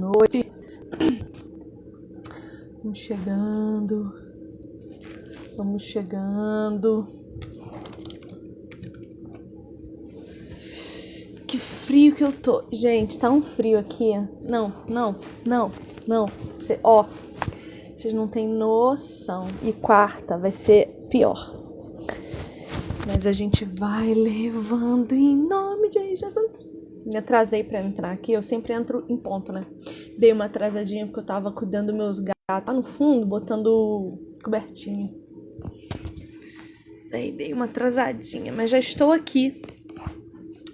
noite. Vamos chegando. Vamos chegando. Que frio que eu tô. Gente, tá um frio aqui. Não. Ó, vocês não têm noção. E quarta vai ser pior. Mas a gente vai levando em nome de Jesus. Me atrasei pra entrar aqui. Eu sempre entro em ponto, né? Dei uma atrasadinha porque eu tava cuidando dos meus gatos lá no fundo, botando cobertinha. Daí dei uma atrasadinha, mas já estou aqui.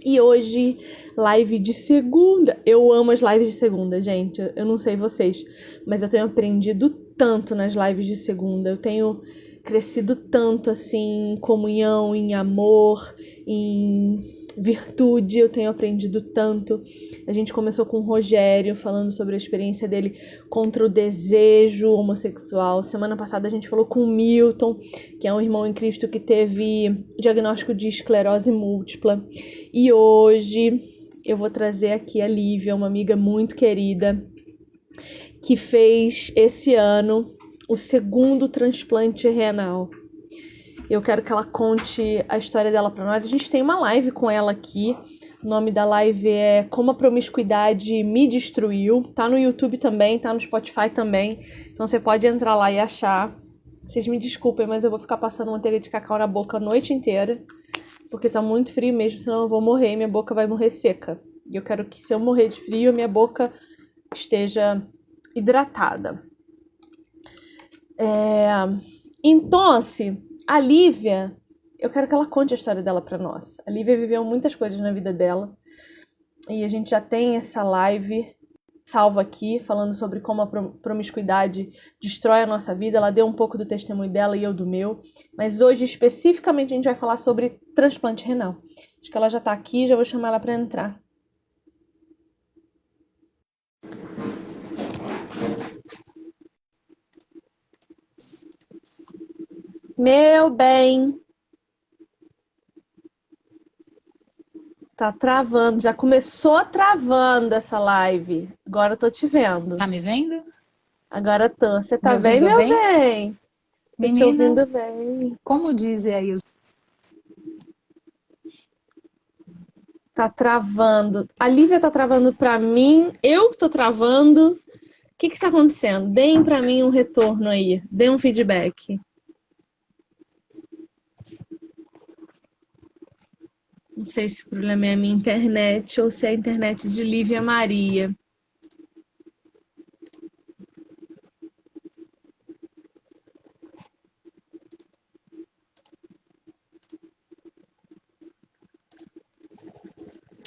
E hoje, live de segunda. Eu amo as lives de segunda, gente. Eu não sei vocês, mas eu tenho aprendido tanto nas lives de segunda. Eu tenho crescido tanto, assim, em comunhão, em amor, em virtude. Eu tenho aprendido tanto. A gente começou com o Rogério, falando sobre a experiência dele contra o desejo homossexual. Semana passada a gente falou com o Milton, que é um irmão em Cristo que teve diagnóstico de esclerose múltipla. E hoje eu vou trazer aqui a Lívia, uma amiga muito querida, que fez esse ano o segundo transplante renal. Eu quero que ela conte a história dela para nós. A gente tem uma live com ela aqui. O nome da live é Como a Promiscuidade Me Destruiu. Tá no YouTube também, tá no Spotify também. Então você pode entrar lá e achar. Vocês me desculpem, mas eu vou ficar passando manteiga de cacau na boca a noite inteira. Porque tá muito frio mesmo, senão eu vou morrer e minha boca vai morrer seca. E eu quero que, se eu morrer de frio, minha boca esteja hidratada. Então, assim, a Lívia, eu quero que ela conte a história dela pra nós. A Lívia viveu muitas coisas na vida dela. E a gente já tem essa live salva aqui, falando sobre como a promiscuidade destrói a nossa vida. Ela deu um pouco do testemunho dela e eu do meu. Mas hoje, especificamente, a gente vai falar sobre transplante renal. Acho que ela já tá aqui, já vou chamar ela pra entrar. Meu bem. Tá travando, já começou travando essa live. Agora eu tô te vendo. Tá me vendo? Agora tô. Você tá Me bem, ouvindo meu bem? bem? Tô te Menina, ouvindo bem. como dizem aí os... Tá travando. A Lívia tá travando pra mim, eu que tô travando. O que tá acontecendo? Deem pra mim um retorno aí. Dê um feedback. Não sei se o problema é a minha internet ou se é a internet de Lívia Maria.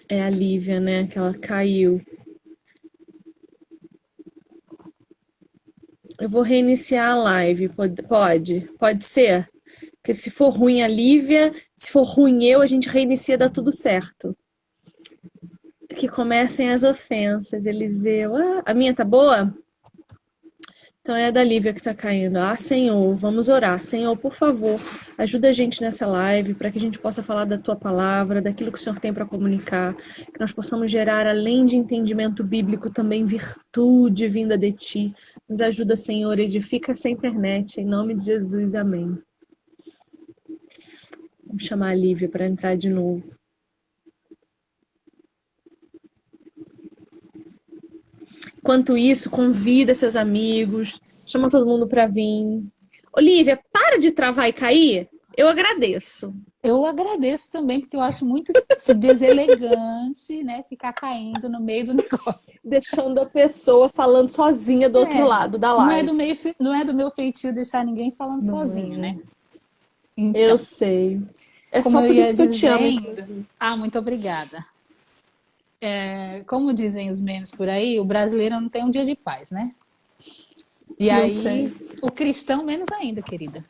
É a Lívia, né? Que ela caiu. Eu vou reiniciar a live. Pode ser? Porque se for ruim a Lívia, se for ruim eu, a gente reinicia, dá tudo certo. Que comecem as ofensas, Eliseu. Ah, a minha tá boa? Então é a da Lívia que tá caindo. Ah, Senhor, vamos orar. Senhor, por favor, ajuda a gente nessa live para que a gente possa falar da tua palavra, daquilo que o Senhor tem para comunicar, que nós possamos gerar, além de entendimento bíblico, também virtude vinda de ti. Nos ajuda, Senhor, edifica essa internet, em nome de Jesus, amém. Vamos chamar a Lívia para entrar de novo. Enquanto isso, convida seus amigos, chama todo mundo para vir. Olivia, para de travar e cair. Eu agradeço. Eu agradeço também, porque eu acho muito deselegante, né, ficar caindo no meio do negócio. Deixando a pessoa falando sozinha do outro lado da live. Não é do meu feitio deixar ninguém falando Não sozinho, né? Eu Então, sei. É como só eu por ia isso que eu te amo, dizendo... inclusive. Ah, muito obrigada. Como dizem os memes por aí, o brasileiro não tem um dia de paz, né? E Não aí, sei. o cristão menos ainda, querida.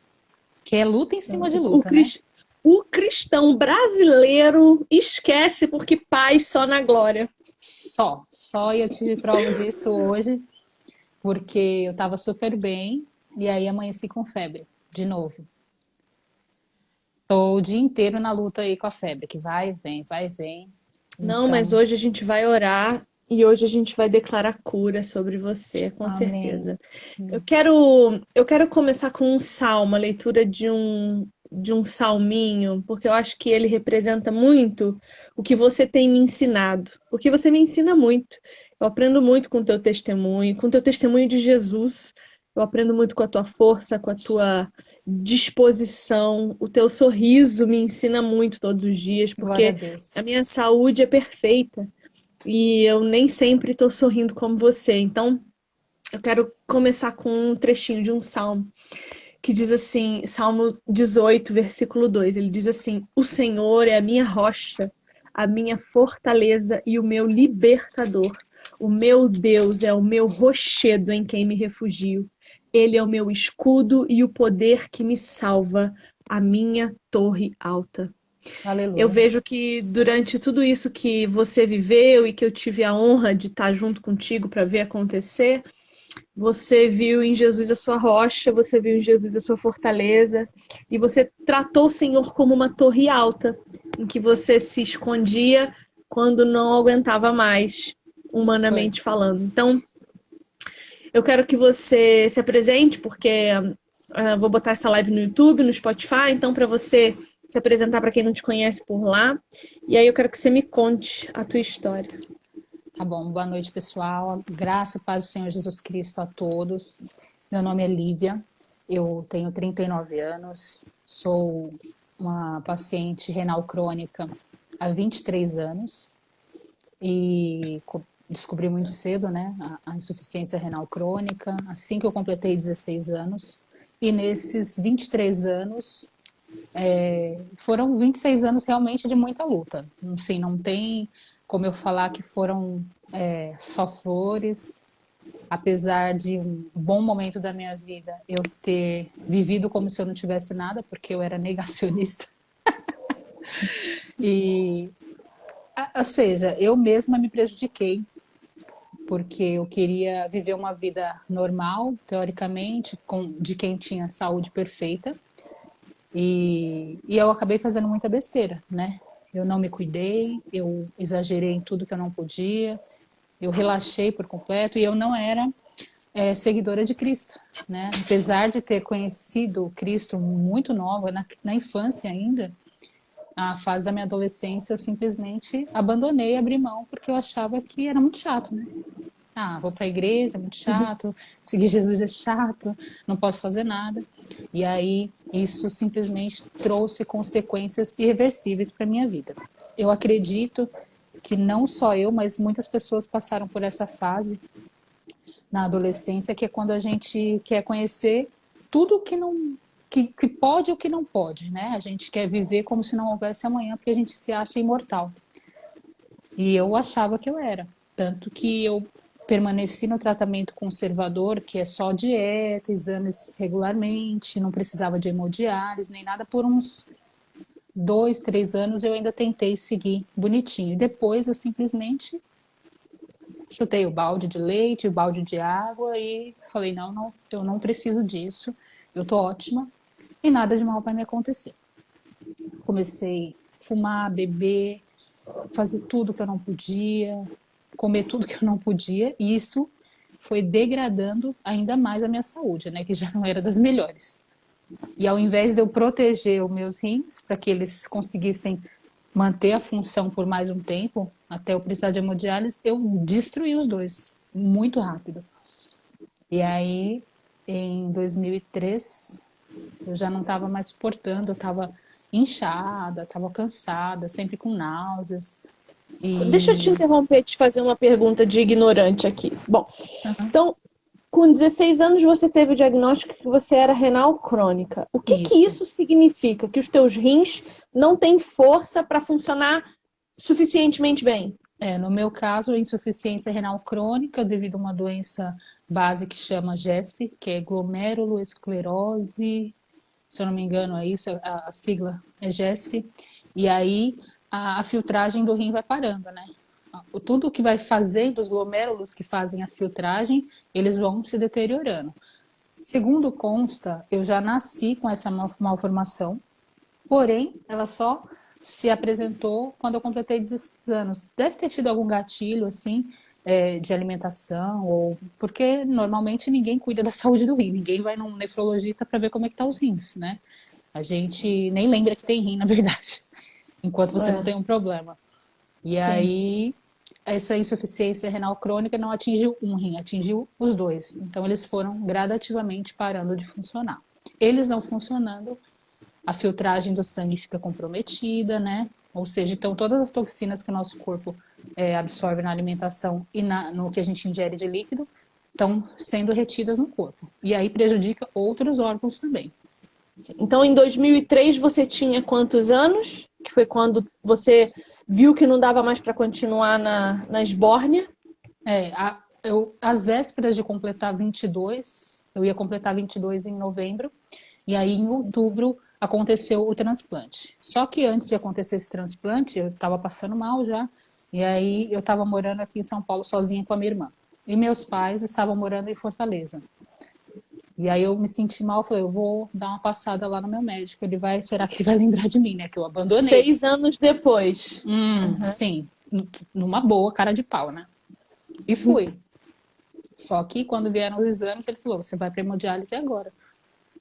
Que é luta em cima de luta, né? O cristão brasileiro esquece porque paz só na glória. Só eu tive prova disso hoje, porque eu tava super bem e aí amanheci com febre, de novo. Tô o dia inteiro na luta aí com a febre, que vai e vem, vai e vem. Não, mas Então, hoje a gente vai orar E hoje a gente vai declarar cura sobre você, com Amém. certeza. Eu quero começar com um salmo, a leitura de um salminho, porque eu acho que ele representa muito o que você tem me ensinado. Porque você me ensina muito. Eu aprendo muito com o teu testemunho de Jesus. Eu aprendo muito com a tua força, com a tua disposição. O teu sorriso me ensina muito todos os dias, Glória a porque a Deus. minha saúde é perfeita. E eu nem sempre estou sorrindo como você. Então, eu quero começar com um trechinho de um salmo que diz assim, Salmo 18, versículo 2. Ele diz assim: O Senhor é a minha rocha, a minha fortaleza e o meu libertador. O meu Deus é o meu rochedo em quem me refugio. Ele é o meu escudo e o poder que me salva, a minha torre alta. Eu Aleluia. vejo que durante tudo isso que você viveu e que eu tive a honra de estar junto contigo para ver acontecer, você viu em Jesus a sua rocha, você viu em Jesus a sua fortaleza, e você tratou o Senhor como uma torre alta, em que você se escondia quando não aguentava mais, Foi. humanamente falando. Então, eu quero que você se apresente, porque vou botar essa live no YouTube, no Spotify, então para você se apresentar para quem não te conhece por lá. E aí eu quero que você me conte a tua história. Tá bom. Boa noite, pessoal. Graça e paz do Senhor Jesus Cristo a todos. Meu nome é Lívia. Eu tenho 39 anos. Sou uma paciente renal crônica há 23 anos e descobri muito cedo, né, a insuficiência renal crônica, assim que eu completei 16 anos. E nesses 23 anos, foram 26 anos realmente de muita luta. Assim, não tem como eu falar que foram só flores. Apesar de um bom momento da minha vida eu ter vivido como se eu não tivesse nada, porque eu era negacionista. E, ou seja, eu mesma me prejudiquei porque eu queria viver uma vida normal, teoricamente, de quem tinha saúde perfeita, e eu acabei fazendo muita besteira, né? Eu não me cuidei, eu exagerei em tudo que eu não podia, eu relaxei por completo e eu não era seguidora de Cristo, né? Apesar de ter conhecido Cristo muito nova, na infância ainda, a fase da minha adolescência, eu simplesmente abandonei, abri mão, porque eu achava que era muito chato, né? Ah, vou para a igreja, é muito chato, seguir Jesus é chato, não posso fazer nada. E aí isso simplesmente trouxe consequências irreversíveis para minha vida. Eu acredito que não só eu, mas muitas pessoas passaram por essa fase na adolescência, que é quando a gente quer conhecer tudo que não que pode ou que não pode, né? A gente quer viver como se não houvesse amanhã, porque a gente se acha imortal. E eu achava que eu era. Tanto que eu permaneci no tratamento conservador, que é só dieta, exames regularmente, não precisava de hemodiálise nem nada, por uns 2, 3 anos eu ainda tentei seguir bonitinho. E depois eu simplesmente chutei o balde de leite, o balde de água e falei, não, não, eu não preciso disso, eu tô ótima e nada de mal vai me acontecer. Comecei a fumar, beber, fazer tudo que eu não podia, comer tudo que eu não podia, e isso foi degradando ainda mais a minha saúde, né, que já não era das melhores. E ao invés de eu proteger os meus rins para que eles conseguissem manter a função por mais um tempo, até eu precisar de hemodiálise, eu destruí os dois muito rápido. E aí, em 2003, eu já não estava mais suportando, eu estava inchada, estava cansada, sempre com náuseas. Deixa eu te E interromper e te fazer uma pergunta de ignorante aqui. Bom, uhum, então, com 16 anos você teve o diagnóstico que você era renal crônica. O que que isso. isso significa? Que os teus rins não têm força para funcionar suficientemente bem? No meu caso, insuficiência renal crônica devido a uma doença base que chama GESF, que é glomeruloesclerose, se eu não me engano é isso, a sigla é GESF, e aí a filtragem do rim vai parando, né? Tudo que vai fazendo, os glomérulos que fazem a filtragem, eles vão se deteriorando. Segundo consta, eu já nasci com essa malformação, porém, ela só se apresentou quando eu completei 16 anos. Deve ter tido algum gatilho, assim, de alimentação, ou porque normalmente ninguém cuida da saúde do rim, ninguém vai num nefrologista para ver como é que tá os rins, né? A gente nem lembra que tem rim, na verdade, enquanto você não É, tem um problema. E sim. aí, essa insuficiência renal crônica não atingiu um rim, atingiu os dois. Então, eles foram gradativamente parando de funcionar. Eles não funcionando, a filtragem do sangue fica comprometida, né? Ou seja, então todas as toxinas que o nosso corpo absorve na alimentação e no que a gente ingere de líquido estão sendo retidas no corpo. E aí prejudica outros órgãos também. Então, em 2003, você tinha quantos anos? Que foi quando você viu que não dava mais para continuar na esbórnia? Às vésperas de completar 22, eu ia completar 22 em novembro, e aí em outubro aconteceu o transplante. Só que antes de acontecer esse transplante, eu estava passando mal já, e aí eu estava morando aqui em São Paulo sozinha com a minha irmã. E meus pais estavam morando em Fortaleza. E aí eu me senti mal, falei, eu vou dar uma passada lá no meu médico. Será que ele vai lembrar de mim, né? Que eu abandonei. 6 anos depois. Sim, numa boa, cara de pau, né? E fui. Só que quando vieram os exames, ele falou, você vai para hemodiálise agora.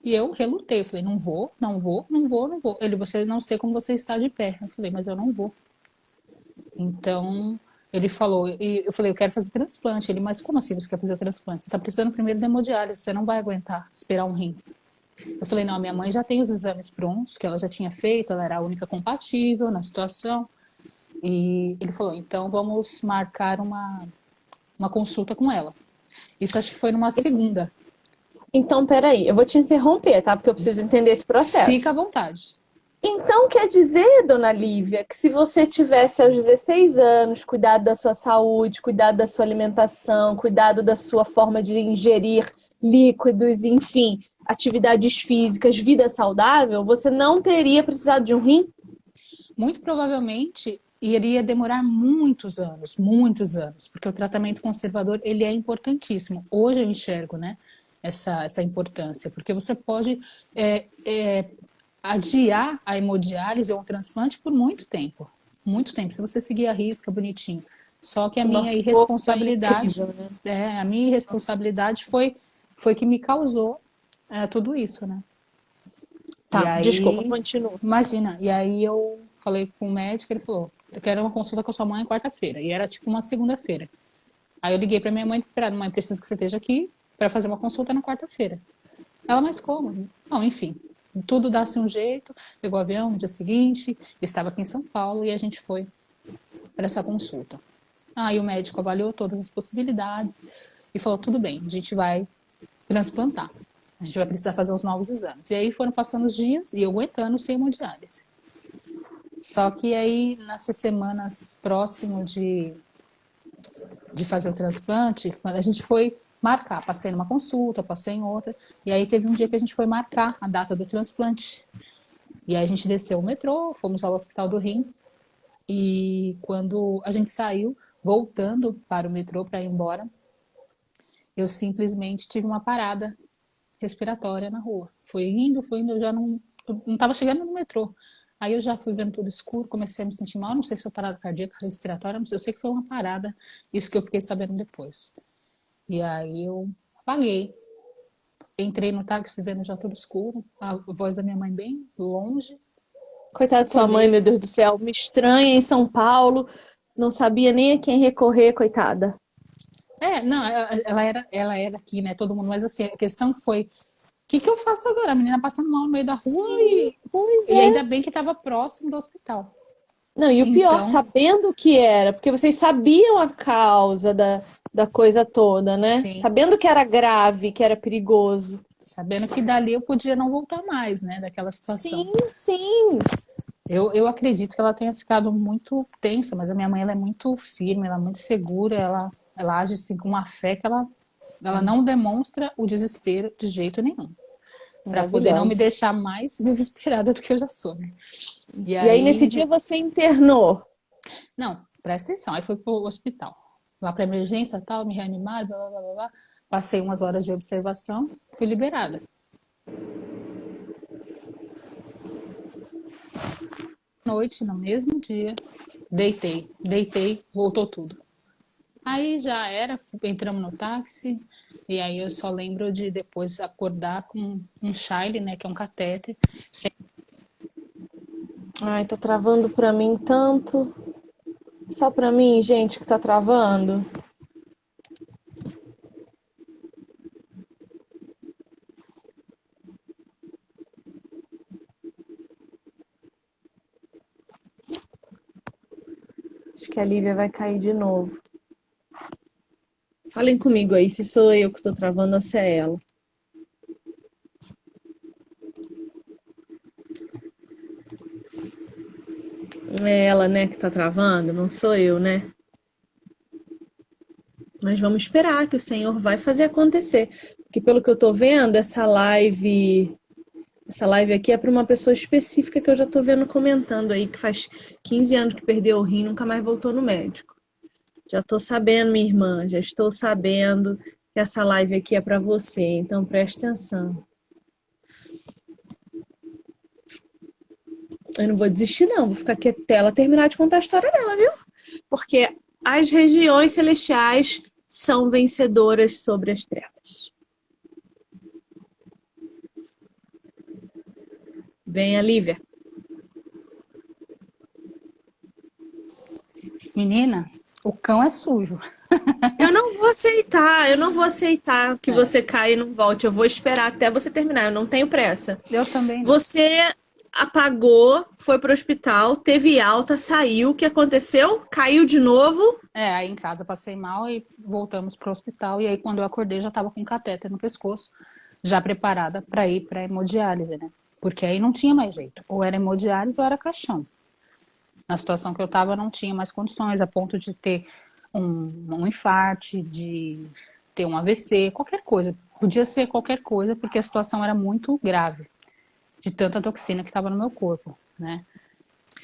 E eu relutei, eu falei, não vou, não vou, não vou, não vou. Ele, você não sei como você está de pé. Eu falei, mas eu não vou. Então, ele falou, e eu falei, eu quero fazer transplante. Ele, mas como assim você quer fazer o transplante? Você está precisando primeiro de hemodiálise, você não vai aguentar esperar um rim. Eu falei, não, minha mãe já tem os exames prontos, que ela já tinha feito, ela era a única compatível na situação. E ele falou, então vamos marcar uma consulta com ela. Isso acho que foi numa segunda. Então, peraí, eu vou te interromper, tá? Porque eu preciso entender esse Fica à processo. vontade. Então, quer dizer, dona Lívia, que se você tivesse aos 16 anos cuidado da sua saúde, cuidado da sua alimentação, cuidado da sua forma de ingerir líquidos, enfim, atividades físicas, vida saudável, você não teria precisado de um rim? Muito provavelmente iria demorar muitos anos, porque o tratamento conservador ele é importantíssimo. Hoje eu enxergo, né, essa importância, porque você pode adiar a hemodiálise ou um transplante por muito tempo, se você seguir a risca bonitinho. Só que O nosso corpo é incrível, né? a minha irresponsabilidade foi que me causou tudo isso, né? E Tá, desculpa, aí, continua. imagina, e aí eu falei com o médico, ele falou, eu quero uma consulta com a sua mãe quarta-feira, e era tipo uma segunda-feira. Aí eu liguei pra minha mãe desesperada, mãe, preciso que você esteja aqui para fazer uma consulta na quarta-feira. Ela, mas como? Não, enfim, tudo dá-se um jeito, pegou o avião no dia seguinte, eu estava aqui em São Paulo e a gente foi para essa consulta. Aí o médico avaliou todas as possibilidades e falou, tudo bem, a gente vai transplantar. A gente vai precisar fazer os novos exames. E aí foram passando os dias e eu aguentando sem hemodiálise. Só que aí, nessas semanas próximo de fazer o transplante, quando a gente foi marcar, passei numa consulta, passei em outra, e aí teve um dia que a gente foi marcar a data do transplante. E aí a gente desceu o metrô, fomos ao Hospital do Rim, e quando a gente saiu, voltando para o metrô para ir embora, eu simplesmente tive uma parada respiratória na rua. Foi indo, eu já não estava chegando no metrô. Aí eu já fui vendo tudo escuro, comecei a me sentir mal, não sei se foi parada cardíaca, respiratória, não sei, eu sei que foi uma parada, isso que eu fiquei sabendo depois. E aí eu apaguei. Entrei no táxi vendo já tudo escuro, a voz da minha mãe bem longe. Coitada de sua mãe, Acordei. meu Deus do céu, me estranha em São Paulo, não sabia nem a quem recorrer, coitada. Não, ela era aqui, né, todo mundo, mas assim, a questão foi, o que eu faço agora? A menina passando mal no meio da rua Sim, pois e ainda é. bem que estava próximo do hospital. Não, e o pior, Então, sabendo o que era, porque vocês sabiam a causa da coisa toda, né? sim, Sabendo que era grave, que era perigoso. sabendo que dali eu podia não voltar mais, né, daquela situação. Sim, sim. Eu acredito que ela tenha ficado muito tensa, mas a minha mãe ela é muito firme, ela é muito segura, ela age assim, com uma fé que ela não demonstra o desespero de jeito nenhum, para poder não me Maravilhosa. deixar mais desesperada do que eu já sou, né? E E aí, nesse aí, dia, você internou. não, presta atenção, aí fui pro hospital, lá para emergência, tal, me reanimaram, blá, blá, blá, blá, blá. Passei umas horas de observação, fui liberada. Noite, no mesmo dia, deitei, voltou tudo. Aí já era, entramos no táxi, e aí eu só lembro de depois acordar com um Shile, né, que é um catéter. Ai, tá travando pra mim tanto. Só pra mim, gente, que tá travando. Acho que a Lívia vai cair de novo. Falem comigo aí, se sou eu que tô travando ou se é ela. É ela, né, que tá travando, não sou eu, né? Mas vamos esperar que o Senhor vai fazer acontecer. Porque pelo que eu tô vendo, essa live aqui é para uma pessoa específica que eu já tô vendo comentando aí, que faz 15 anos que perdeu o rim e nunca mais voltou no médico. Já tô sabendo, minha irmã, já estou sabendo que essa live aqui é para você, então preste atenção. Eu não vou desistir, não, vou ficar aqui até ela terminar de contar a história dela, viu? Porque as regiões celestiais são vencedoras sobre as trevas. Venha, Lívia. Menina, o cão é sujo. Eu não vou aceitar que É, você caia e não volte. Eu vou esperar até você terminar, eu não tenho pressa. eu também não. Você apagou, foi pro hospital, teve alta, saiu. O que aconteceu? Caiu de novo. É, aí em casa passei mal e voltamos pro hospital. E aí quando eu acordei já tava com um catéter no pescoço, já preparada para ir para hemodiálise, né? Porque aí não tinha mais jeito. Ou era hemodiálise ou era caixão. Na situação que eu estava, não tinha mais condições, a ponto de ter um infarte, de ter um AVC, qualquer coisa. Podia ser qualquer coisa, porque a situação era muito grave, de tanta toxina que estava no meu corpo, né?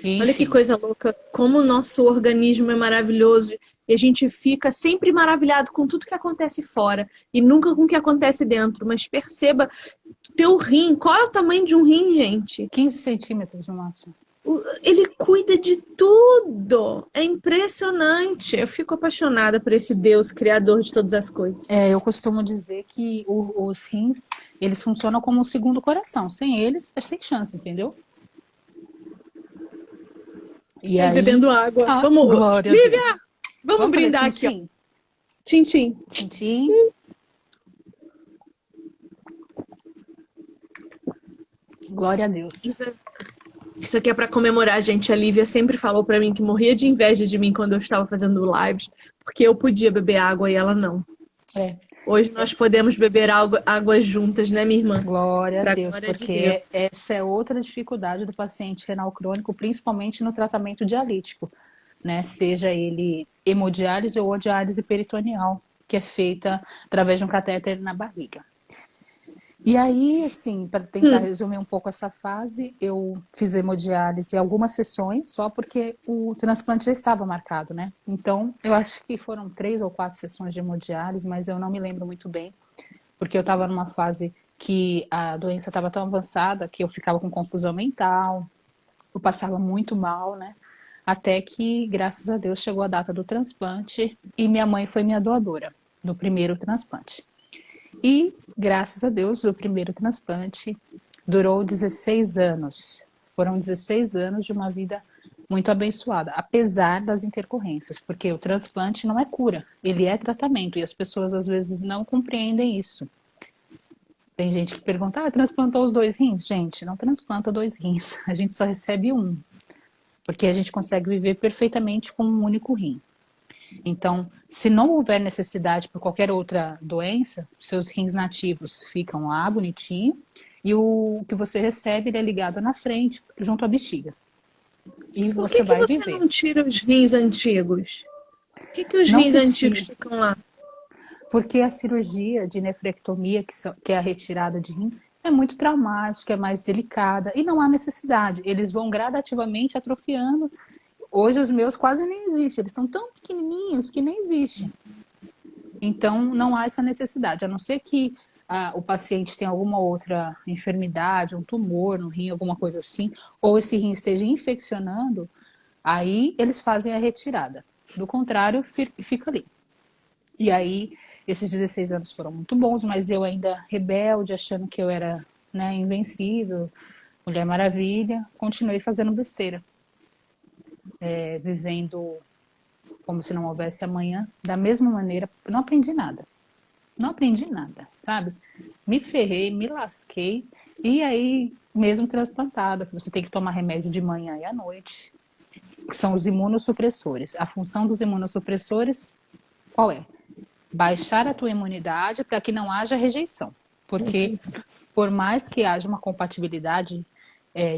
E, Olha que enfim, coisa louca, como o nosso organismo é maravilhoso e a gente fica sempre maravilhado com tudo que acontece fora e nunca com o que acontece dentro. Mas perceba, teu rim, qual é o tamanho de um rim, gente? 15 centímetros no máximo. Ele cuida de tudo. É impressionante. Eu fico apaixonada por esse Deus, criador de todas as coisas. É, eu costumo dizer que os rins, eles funcionam como um segundo coração. Sem eles, é sem chance, entendeu? E Ele aí, bebendo água. Vamos, glória a Deus. Lívia, vamos Vamos fazer brindar aqui, ó. tintim? Tchim, tchim. Tintim. Glória a Deus. Isso aqui é para comemorar, gente. A Lívia sempre falou para mim que morria de inveja de mim quando eu estava fazendo lives, porque eu podia beber água e ela não. É, Hoje nós podemos beber água juntas, né, minha irmã? glória a Pra Deus, glória de porque Deus. essa é outra dificuldade do paciente renal crônico, principalmente no tratamento dialítico, né? Seja ele hemodiálise ou a diálise peritoneal, que é feita através de um catéter na barriga. E aí, assim, para tentar resumir um pouco essa fase, eu fiz hemodiálise algumas sessões, só porque o transplante já estava marcado, né? Então, eu acho que foram 3 ou 4 sessões de hemodiálise, mas eu não me lembro muito bem, porque eu estava numa fase que a doença estava tão avançada que eu ficava com confusão mental, eu passava muito mal, né? Até que, graças a Deus, chegou a data do transplante e minha mãe foi minha doadora do primeiro transplante. E, graças a Deus, o primeiro transplante durou 16 anos. Foram 16 anos de uma vida muito abençoada, apesar das intercorrências, porque o transplante não é cura, ele é tratamento, e as pessoas às vezes não compreendem isso. Tem gente que pergunta, transplantou os 2 rins? Gente, não transplanta 2 rins, a gente só recebe um, porque a gente consegue viver perfeitamente com um único rim. Então, se não houver necessidade por qualquer outra doença, seus rins nativos ficam lá bonitinho e o que você recebe ele é ligado na frente, junto à bexiga. E Por você que vai você viver. não tira os rins antigos? Por que os Não rins se antigos tira, ficam lá? porque a cirurgia de nefrectomia, que é a retirada de rim, é muito traumática, é mais delicada e não há necessidade. Eles vão gradativamente atrofiando. Hoje os meus quase nem existem, eles estão tão pequenininhos que nem existem. Então, não há essa necessidade, a não ser que o paciente tenha alguma outra enfermidade, um tumor no rim, alguma coisa assim, ou esse rim esteja infeccionando, aí eles fazem a retirada. Do contrário, fica ali. E aí, esses 16 anos foram muito bons, mas eu ainda rebelde, achando que eu era, né, invencível, Mulher Maravilha, continuei fazendo besteira, vivendo como se não houvesse amanhã, da mesma maneira, não aprendi nada. Não aprendi nada, sabe? Me ferrei, me lasquei, e aí, mesmo transplantada, que você tem que tomar remédio de manhã e à noite, que são os imunossupressores. A função dos imunossupressores, qual é? Baixar a tua imunidade para que não haja rejeição. Porque, Isso. por mais que haja uma compatibilidade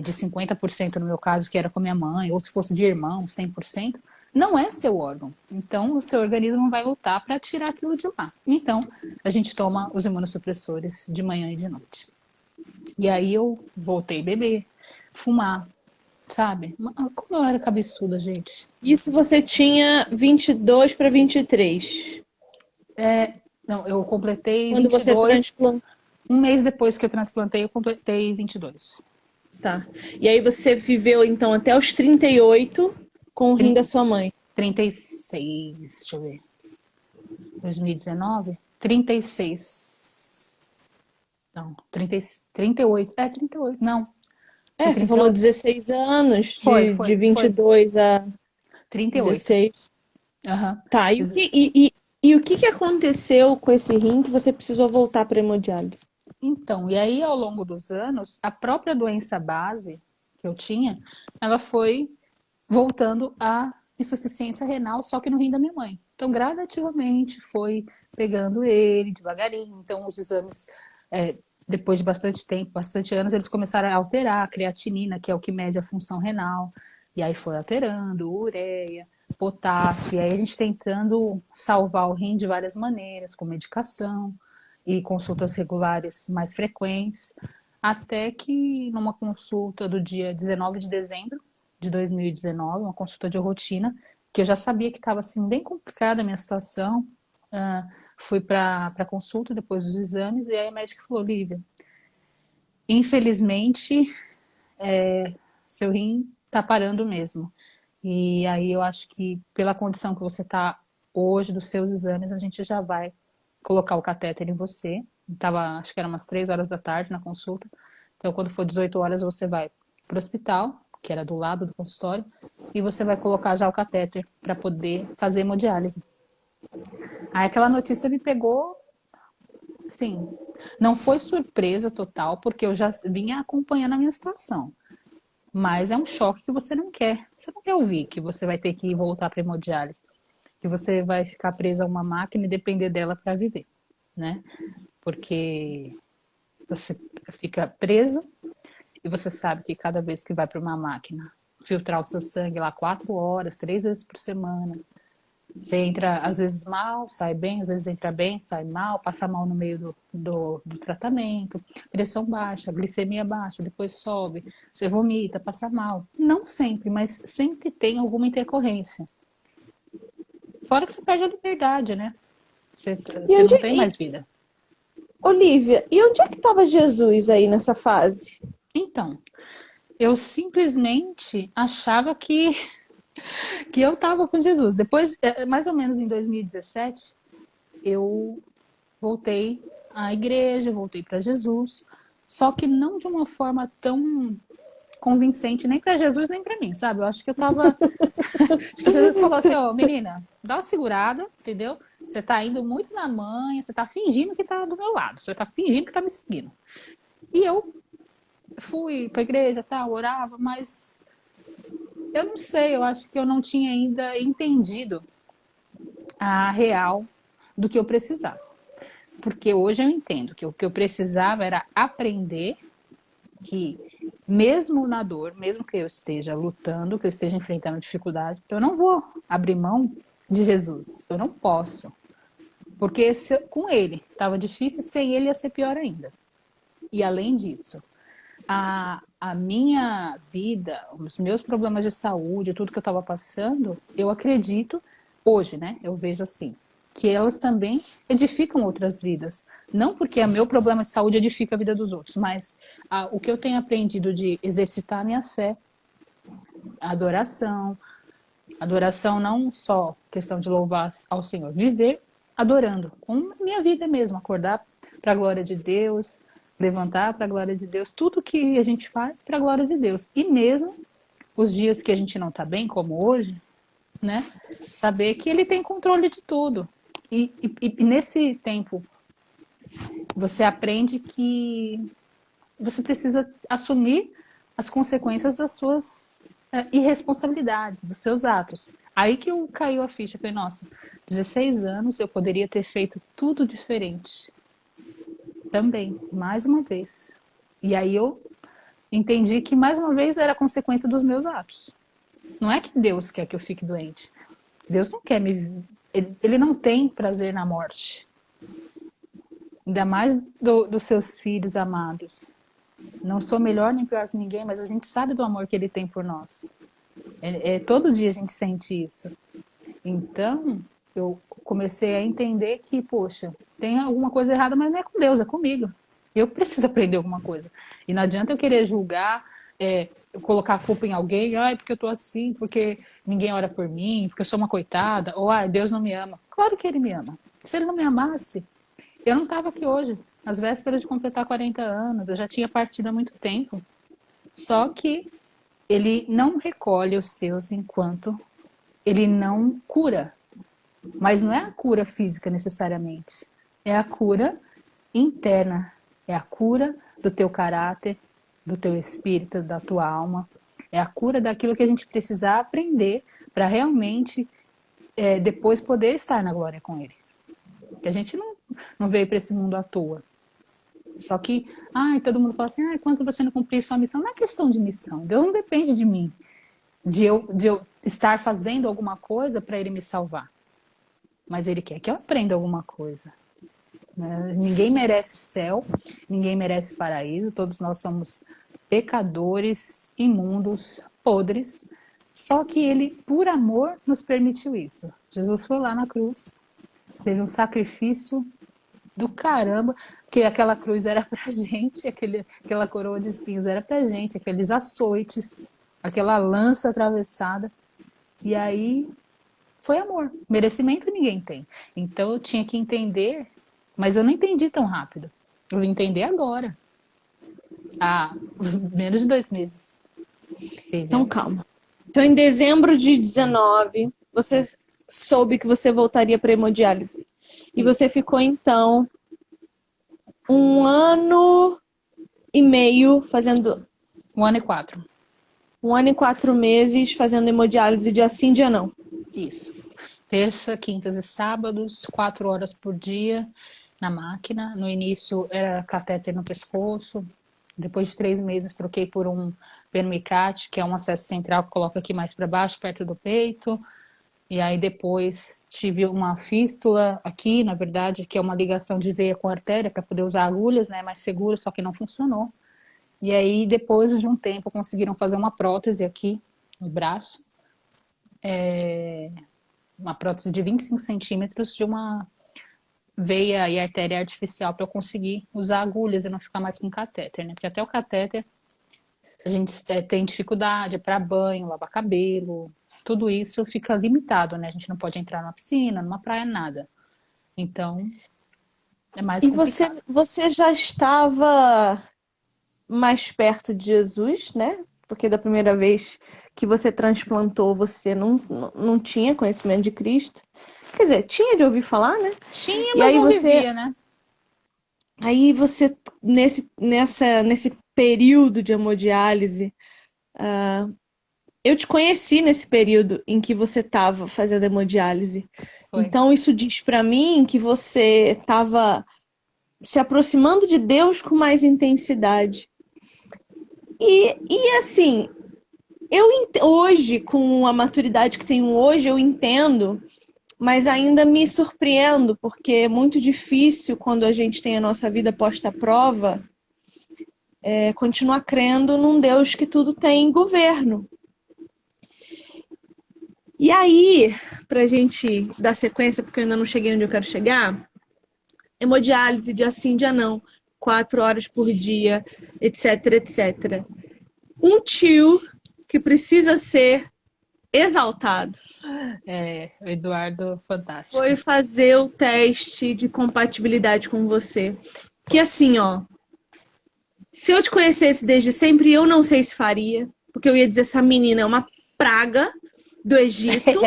de 50% no meu caso, que era com a minha mãe, ou se fosse de irmão, 100%, não é seu órgão. Então, o seu organismo vai lutar para tirar aquilo de lá. Então, a gente toma os imunossupressores de manhã e de noite. E aí eu voltei a beber, fumar, sabe? Como eu era cabeçuda, gente. Isso você tinha 22 para 23. Não, eu completei Quando você 22. transplantou. Um mês depois que eu transplantei, eu completei 22. Tá. E aí você viveu então até os 38 com o rim da sua mãe. 36, deixa eu ver. 2019? 36. Não, 30, 38. 38, não. Foi Você falou 38. 16 anos, de Foi. 22 a 38. 16. Uhum. Tá, e o que que aconteceu com esse rim que você precisou voltar para hemodiálise? Então, e aí ao longo dos anos, a própria doença base que eu tinha, ela foi voltando à insuficiência renal, só que no rim da minha mãe. Então, gradativamente foi pegando ele devagarinho. Então, os exames, depois de bastante tempo, bastante anos, eles começaram a alterar a creatinina, que é o que mede a função renal. E aí foi alterando, ureia, potássio. E aí a gente tentando salvar o rim de várias maneiras, com medicação e consultas regulares mais frequentes. Até que numa consulta do dia 19 de dezembro de 2019, uma consulta de rotina, que eu já sabia que estava assim, bem complicada a minha situação. Fui para a consulta depois dos exames, e aí a médica falou: Lívia, infelizmente, seu rim está parando mesmo. E aí eu acho que pela condição que você está hoje dos seus exames, a gente já vai colocar o catéter em você. Tava, acho que era umas 3 horas da tarde na consulta. Então, quando for 18 horas, você vai para o hospital, que era do lado do consultório, e você vai colocar já o catéter para poder fazer hemodiálise. Aí aquela notícia me pegou, assim, não foi surpresa total, porque eu já vinha acompanhando a minha situação. Mas é um choque que você não quer. Você não quer ouvir que você vai ter que voltar para hemodiálise, que você vai ficar presa a uma máquina e depender dela para viver, né? Porque você fica preso e você sabe que cada vez que vai para uma máquina filtrar o seu sangue lá 4 horas, 3 vezes por semana, você entra às vezes mal, sai bem, às vezes entra bem, sai mal, passa mal no meio do tratamento, pressão baixa, glicemia baixa, depois sobe, você vomita, passa mal. Não sempre, mas sempre tem alguma intercorrência. Fora que você perde a liberdade, né? Você não tem mais vida. Olivia, e onde é que estava Jesus aí nessa fase? Então, eu simplesmente achava que eu estava com Jesus. Depois, mais ou menos em 2017, eu voltei à igreja, voltei para Jesus, só que não de uma forma tão convincente, nem para Jesus, nem para mim, sabe? Eu acho que eu tava. Acho que Jesus falou assim: ó, menina, dá uma segurada, entendeu? Você tá indo muito na manha, você tá fingindo que tá do meu lado, você tá fingindo que tá me seguindo. E eu fui pra igreja, tal, orava, mas eu não sei, eu acho que eu não tinha ainda entendido a real do que eu precisava. Porque hoje eu entendo que o que eu precisava era aprender que, mesmo na dor, mesmo que eu esteja lutando, que eu esteja enfrentando dificuldade, eu não vou abrir mão de Jesus. Eu não posso. Porque com ele estava difícil, sem ele ia ser pior ainda. E além disso, a minha vida, os meus problemas de saúde, tudo que eu estava passando, eu acredito, hoje, né? Eu vejo assim, que elas também edificam outras vidas. Não porque o meu problema de saúde edifica a vida dos outros, mas o que eu tenho aprendido de exercitar a minha fé, a adoração não só questão de louvar ao Senhor, viver adorando, com a minha vida mesmo, acordar para a glória de Deus, levantar para a glória de Deus, tudo que a gente faz para a glória de Deus. E mesmo os dias que a gente não está bem, como hoje, né? Saber que ele tem controle de tudo. E nesse tempo você aprende que você precisa assumir as consequências das suas irresponsabilidades, dos seus atos. Aí que eu caiu a ficha, falei, nossa, 16 anos eu poderia ter feito tudo diferente. Também, mais uma vez. E aí eu entendi que mais uma vez era consequência dos meus atos. Não é que Deus quer que eu fique doente. Deus não quer me. Ele não tem prazer na morte. Ainda mais dos seus filhos amados. Não sou melhor nem pior que ninguém, mas a gente sabe do amor que ele tem por nós. Todo dia a gente sente isso. Então, eu comecei a entender que, poxa, tem alguma coisa errada, mas não é com Deus, é comigo. Eu preciso aprender alguma coisa. E não adianta eu querer julgar, colocar a culpa em alguém, porque eu tô assim, porque ninguém ora por mim, porque eu sou uma coitada, ou Deus não me ama. Claro que ele me ama. Se ele não me amasse, eu não estava aqui hoje, às vésperas de completar 40 anos, eu já tinha partido há muito tempo. Só que ele não recolhe os seus enquanto ele não cura. Mas não é a cura física necessariamente, é a cura interna, é a cura do teu caráter, do teu espírito, da tua alma, é a cura daquilo que a gente precisa aprender para realmente depois poder estar na glória com ele. Porque a gente não veio para esse mundo à toa. Só que, todo mundo fala assim, quando você não cumprir sua missão, não é questão de missão, Deus não depende de mim, de eu estar fazendo alguma coisa para ele me salvar. Mas ele quer que eu aprenda alguma coisa. Né? Ninguém merece céu, ninguém merece paraíso, todos nós somos pecadores, imundos, podres, só que ele, por amor, nos permitiu isso. Jesus foi lá na cruz, teve um sacrifício do caramba, que aquela cruz era pra gente, aquela coroa de espinhos era pra gente, aqueles açoites, aquela lança atravessada, e aí foi amor. Merecimento ninguém tem. Então eu tinha que entender, mas eu não entendi tão rápido. Eu vou entender agora. Há menos de 2 meses. Entendeu? Então, calma. Então, em dezembro de 19, você soube que você voltaria para hemodiálise. E você ficou, então, 1 ano e meio fazendo... 1 ano e 4. 1 ano e 4 meses fazendo hemodiálise dia sim, dia não. Isso. Terça, quintas e sábados, 4 horas por dia na máquina. No início era catéter no pescoço. Depois de 3 meses troquei por um permicate, que é um acesso central que coloca aqui mais para baixo, perto do peito. E aí depois tive uma fístula aqui, na verdade, que é uma ligação de veia com artéria para poder usar agulhas, né, mais seguro, só que não funcionou. E aí depois de um tempo conseguiram fazer uma prótese aqui no braço. Uma prótese de 25 centímetros de uma veia e artéria artificial para eu conseguir usar agulhas e não ficar mais com catéter, né? Porque até o catéter a gente tem dificuldade para banho, lavar cabelo, tudo isso fica limitado, né? A gente não pode entrar na piscina, numa praia, nada. Então, é mais complicado. E você já estava mais perto de Jesus, né? Porque da primeira vez que você transplantou, você não tinha conhecimento de Cristo. Quer dizer, tinha de ouvir falar, né? Tinha, E mas aí não você, vivia, né? aí você nesse período de hemodiálise, eu te conheci nesse período em que você estava fazendo hemodiálise. Foi. Então isso diz para mim que você estava se aproximando de Deus com mais intensidade. E assim, hoje, com a maturidade que tenho hoje, eu entendo, mas ainda me surpreendo, porque é muito difícil quando a gente tem a nossa vida posta à prova, continuar crendo num Deus que tudo tem governo. E aí, pra gente dar sequência, porque eu ainda não cheguei onde eu quero chegar, hemodiálise, dia sim, dia não, 4 horas por dia, etc, etc. Um tio que precisa ser exaltado. O Eduardo, Foi fantástico. fazer o teste de compatibilidade com você. Que assim, ó, se eu te conhecesse desde sempre, eu não sei se faria, porque eu ia dizer essa menina é uma praga do Egito,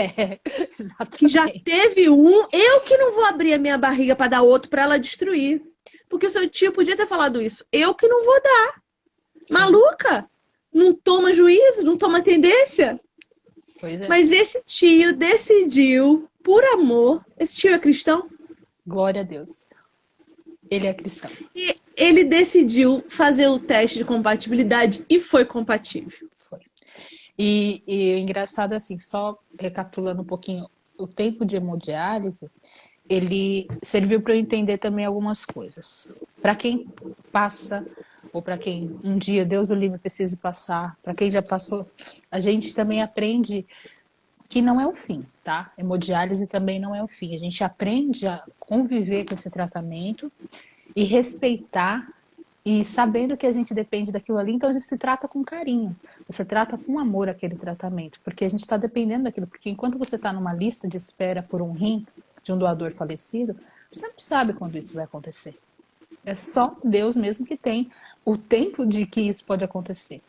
que já Exatamente. teve um, eu que não vou abrir a minha barriga para dar outro para ela destruir. Porque o seu tio podia ter falado isso. Eu que não vou dar. Sim, Maluca? Não toma juízo, não toma tendência. pois é. Mas esse tio decidiu, por amor, esse tio é cristão, Glória a Deus. Ele é cristão. e ele decidiu fazer o teste de compatibilidade e foi compatível. Foi. E o engraçado é assim, só recapitulando um pouquinho, o tempo de hemodiálise, ele serviu para eu entender também algumas coisas. Para quem passa, ou para quem um dia, Deus o livre, precisa passar, para quem já passou, a gente também aprende que não é o fim, tá? Hemodiálise também não é o fim. A gente aprende a conviver com esse tratamento e respeitar e sabendo que a gente depende daquilo ali, então a gente se trata com carinho, você trata com amor aquele tratamento, porque a gente está dependendo daquilo, porque enquanto você está numa lista de espera por um rim de um doador falecido, você não sabe quando isso vai acontecer. É só Deus mesmo que tem o tempo de que isso pode acontecer.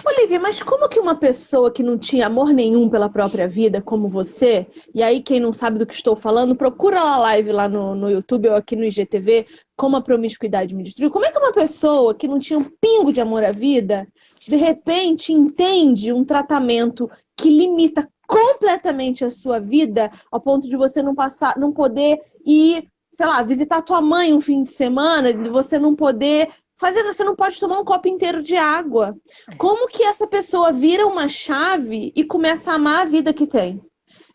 Olivia, mas como que uma pessoa que não tinha amor nenhum pela própria vida, como você, e aí quem não sabe do que estou falando, procura lá a live lá no YouTube ou aqui no IGTV, Como a Promiscuidade Me Destruiu. Como é que uma pessoa que não tinha um pingo de amor à vida, de repente entende um tratamento que limita completamente a sua vida, ao ponto de você não passar, não poder ir, sei lá, visitar tua mãe um fim de semana, de você não poder fazer, você não pode tomar um copo inteiro de água. Como que essa pessoa vira uma chave e começa a amar a vida que tem?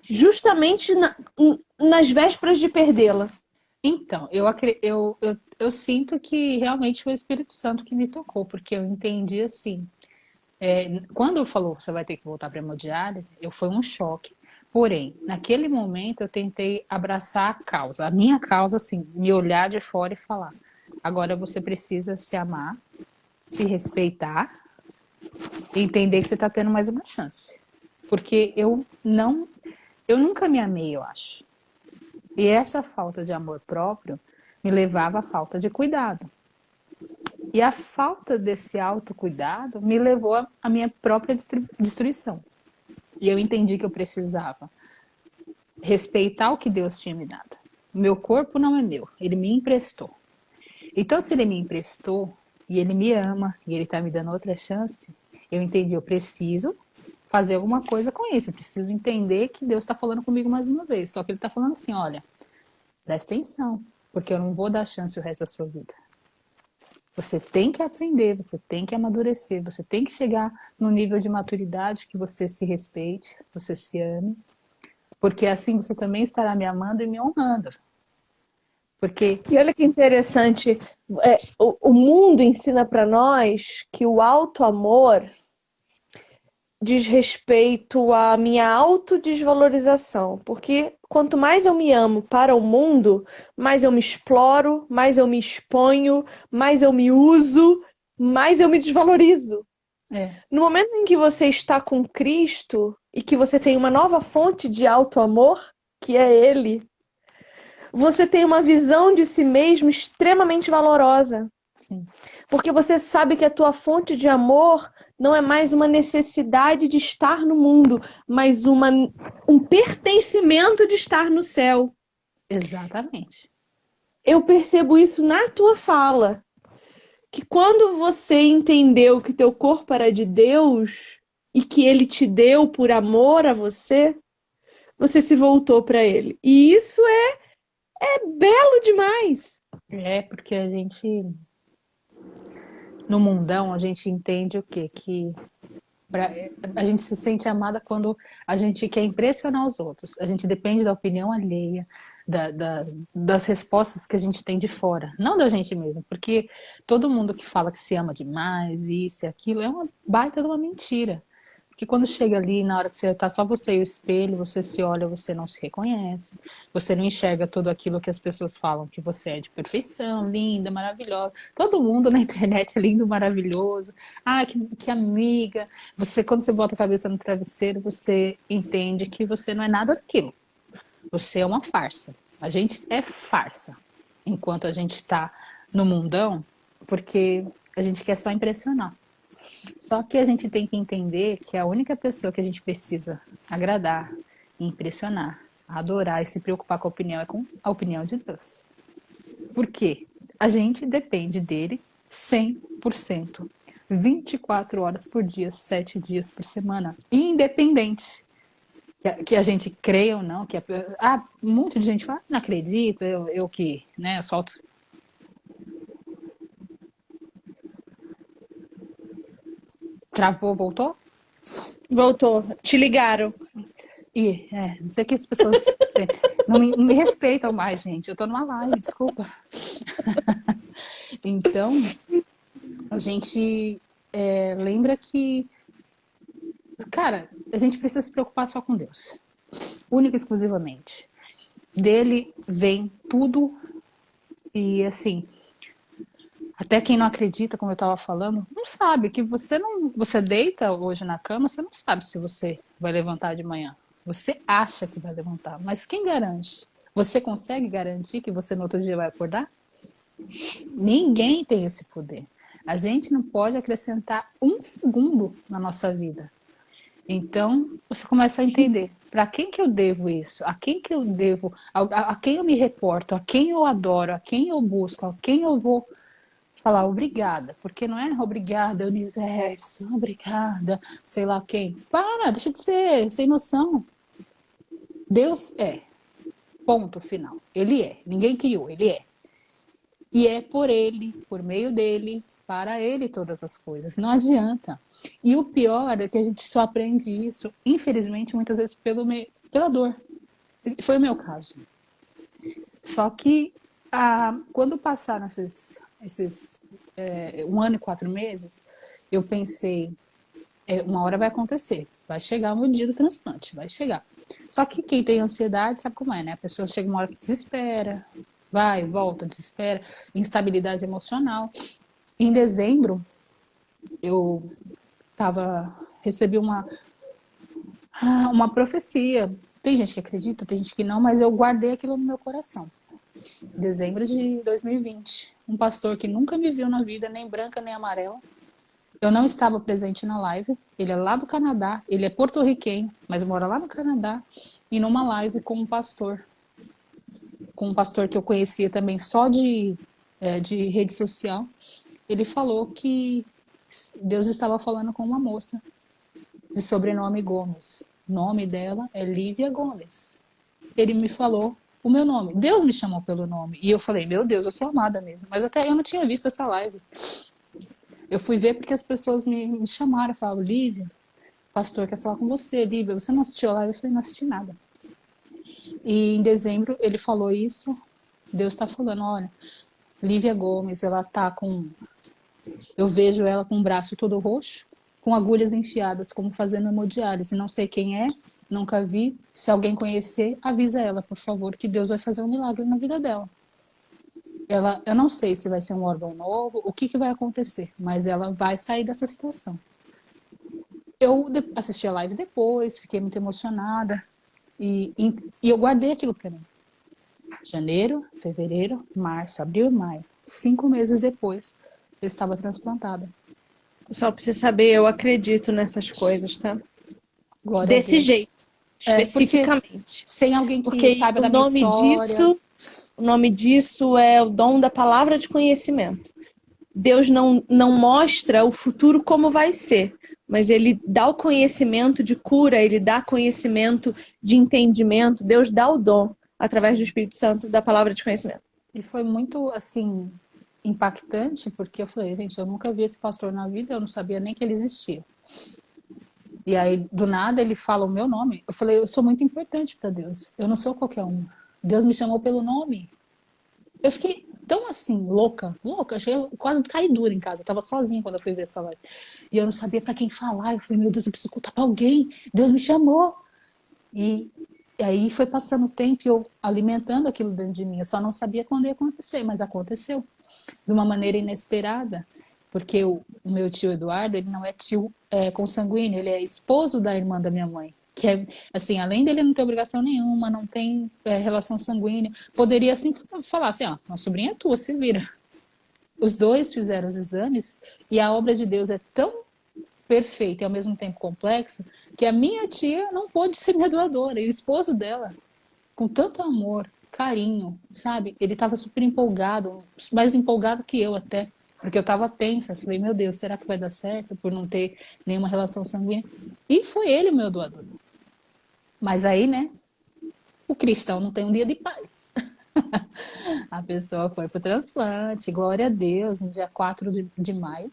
Justamente nas vésperas de perdê-la. Então, eu sinto que realmente foi o Espírito Santo que me tocou, porque eu entendi assim. Quando falou você vai ter que voltar para a hemodiálise, foi um choque. Porém, naquele momento eu tentei abraçar a causa, a minha causa, assim, me olhar de fora e falar: agora você precisa se amar, se respeitar e entender que você está tendo mais uma chance. Porque eu nunca me amei, eu acho. E essa falta de amor próprio me levava à falta de cuidado. E a falta desse autocuidado me levou à minha própria destruição. E eu entendi que eu precisava respeitar o que Deus tinha me dado. O meu corpo não é meu, ele me emprestou. Então, se ele me emprestou e ele me ama e ele está me dando outra chance, eu entendi, eu preciso fazer alguma coisa com isso. Eu preciso entender que Deus está falando comigo mais uma vez. Só que ele está falando assim: olha, presta atenção, porque eu não vou dar chance o resto da sua vida. Você tem que aprender, você tem que amadurecer, você tem que chegar no nível de maturidade que você se respeite, você se ame, porque assim você também estará me amando e me honrando. Porque E olha que interessante, o mundo ensina para nós que o auto-amor diz respeito à minha autodesvalorização, porque quanto mais eu me amo para o mundo, mais eu me exploro, mais eu me exponho, mais eu me uso, mais eu me desvalorizo. é, No momento em que você está com Cristo e que você tem uma nova fonte de auto-amor, que é Ele, você tem uma visão de si mesmo extremamente valorosa. sim, Porque você sabe que a tua fonte de amor não é mais uma necessidade de estar no mundo, mas um pertencimento de estar no céu. exatamente. Eu percebo isso na tua fala. Que quando você entendeu que teu corpo era de Deus e que ele te deu por amor a você, você se voltou para ele. E isso é belo demais. É porque a gente, no mundão, a gente entende o quê? Que a gente se sente amada quando a gente quer impressionar os outros. A gente depende da opinião alheia, das respostas que a gente tem de fora, não da gente mesmo. Porque todo mundo que fala que se ama demais, isso e aquilo, é uma baita de uma mentira. Porque quando chega ali, na hora que você tá só você e o espelho, você se olha, você não se reconhece, você não enxerga tudo aquilo que as pessoas falam que você é de perfeição, linda, maravilhosa. Todo mundo na internet é lindo, maravilhoso. Ah, que amiga. Você, quando você bota a cabeça no travesseiro, você entende que você não é nada daquilo. Você é uma farsa. A gente é farsa enquanto a gente está no mundão, porque a gente quer só impressionar. Só que a gente tem que entender que a única pessoa que a gente precisa agradar, impressionar, adorar e se preocupar com a opinião é com a opinião de Deus. Por quê? A gente depende dele 100%. 24 horas por dia, 7 dias por semana. Independente que a gente creia ou não, um monte de gente fala, não acredito, eu que, né, solto. Travou, voltou? Voltou. Te ligaram. Não sei que as pessoas não me respeitam mais, gente. Eu tô numa live, desculpa. Então, a gente lembra que, cara, a gente precisa se preocupar só com Deus. Única e exclusivamente. Dele vem tudo e, assim, até quem não acredita, como eu estava falando, não sabe que você deita hoje na cama, você não sabe se você vai levantar de manhã. Você acha que vai levantar, mas quem garante? Você consegue garantir que você no outro dia vai acordar? Ninguém tem esse poder. A gente não pode acrescentar um segundo na nossa vida. Então, você começa a entender, para quem que eu devo isso? A quem que eu devo? A quem eu me reporto? A quem eu adoro? A quem eu busco? A quem eu vou falar obrigada? Porque não é obrigada, universo, obrigada, sei lá quem. Para, deixa de ser sem noção. Deus é. Ponto final. Ele é. Ninguém criou, ele é. E é por ele, por meio dele, para ele todas as coisas. Não adianta. E o pior é que a gente só aprende isso, infelizmente, muitas vezes pela dor. Foi o meu caso. Só que quando passaram esses 1 ano e 4 meses, eu pensei, uma hora vai acontecer, vai chegar o dia do transplante, vai chegar. Só que quem tem ansiedade sabe como é, né? A pessoa chega uma hora que desespera, vai, volta, desespera, instabilidade emocional. Em dezembro, eu recebi uma profecia. Tem gente que acredita, tem gente que não, mas eu guardei aquilo no meu coração. Dezembro de 2020. Um pastor que nunca me viu na vida, nem branca nem amarela. Eu não estava presente na live. Ele é lá do Canadá, ele é porto-riquenho, mas mora lá no Canadá. E numa live com um pastor que eu conhecia também só de rede social, ele falou que Deus estava falando com uma moça de sobrenome Gomes. O nome dela é Lívia Gomes. Ele me falou o meu nome. Deus me chamou pelo nome. E eu falei, meu Deus, eu sou amada mesmo. Mas até eu não tinha visto essa live. Eu fui ver porque as pessoas me chamaram, falaram, Lívia, o pastor quer falar com você, Lívia, você não assistiu a live? Eu falei, não assisti nada. E em dezembro ele falou isso, Deus está falando, olha, Lívia Gomes, ela tá com... Eu vejo ela com o braço todo roxo, com agulhas enfiadas, como fazendo hemodiálise. Não sei quem é, nunca vi. Se alguém conhecer, avisa ela, por favor, que Deus vai fazer um milagre na vida dela. Eu não sei se vai ser um órgão novo, o que vai acontecer, mas ela vai sair dessa situação. Eu assisti a live depois, fiquei muito emocionada e eu guardei aquilo para mim. Janeiro, fevereiro, março, abril e maio. 5 meses depois, eu estava transplantada. Só pra você saber, eu acredito nessas coisas, tá? Glória Desse a Deus. jeito, especificamente. Sem alguém que porque saiba da minha história. O nome disso é o dom da palavra de conhecimento. Deus não mostra o futuro como vai ser, mas ele dá o conhecimento de cura, ele dá conhecimento de entendimento. Deus dá o dom através do Espírito Santo da palavra de conhecimento. E foi muito, assim, impactante, porque eu falei, gente, eu nunca vi esse pastor na vida, eu não sabia nem que ele existia. E aí, do nada, ele fala o meu nome. Eu falei, eu sou muito importante para Deus. Eu não sou qualquer um. Deus me chamou pelo nome. Eu fiquei, tão assim, louca, louca. Achei, eu quase caí dura em casa. Eu tava sozinha quando eu fui ver essa live. E eu não sabia pra quem falar. Eu falei, meu Deus, eu preciso contar pra alguém. Deus me chamou. E, e aí foi passando o tempo e eu alimentando aquilo dentro de mim. Eu só não sabia quando ia acontecer, mas aconteceu. De uma maneira inesperada. Porque o meu tio Eduardo, ele não é tio consanguíneo, ele é esposo da irmã da minha mãe. Que é, assim, além dele não ter obrigação nenhuma, não tem relação sanguínea, poderia, assim, falar assim, ó, a sobrinha é tua, se vira. Os dois fizeram os exames e a obra de Deus é tão perfeita e ao mesmo tempo complexa que a minha tia não pôde ser minha doadora. E o esposo dela, com tanto amor, carinho, sabe? Ele estava super empolgado, mais empolgado que eu até, porque eu estava tensa. Falei, meu Deus, será que vai dar certo por não ter nenhuma relação sanguínea? E foi ele o meu doador. Mas aí, né, o cristão não tem um dia de paz. A pessoa foi pro transplante, glória a Deus, no dia 4 de maio.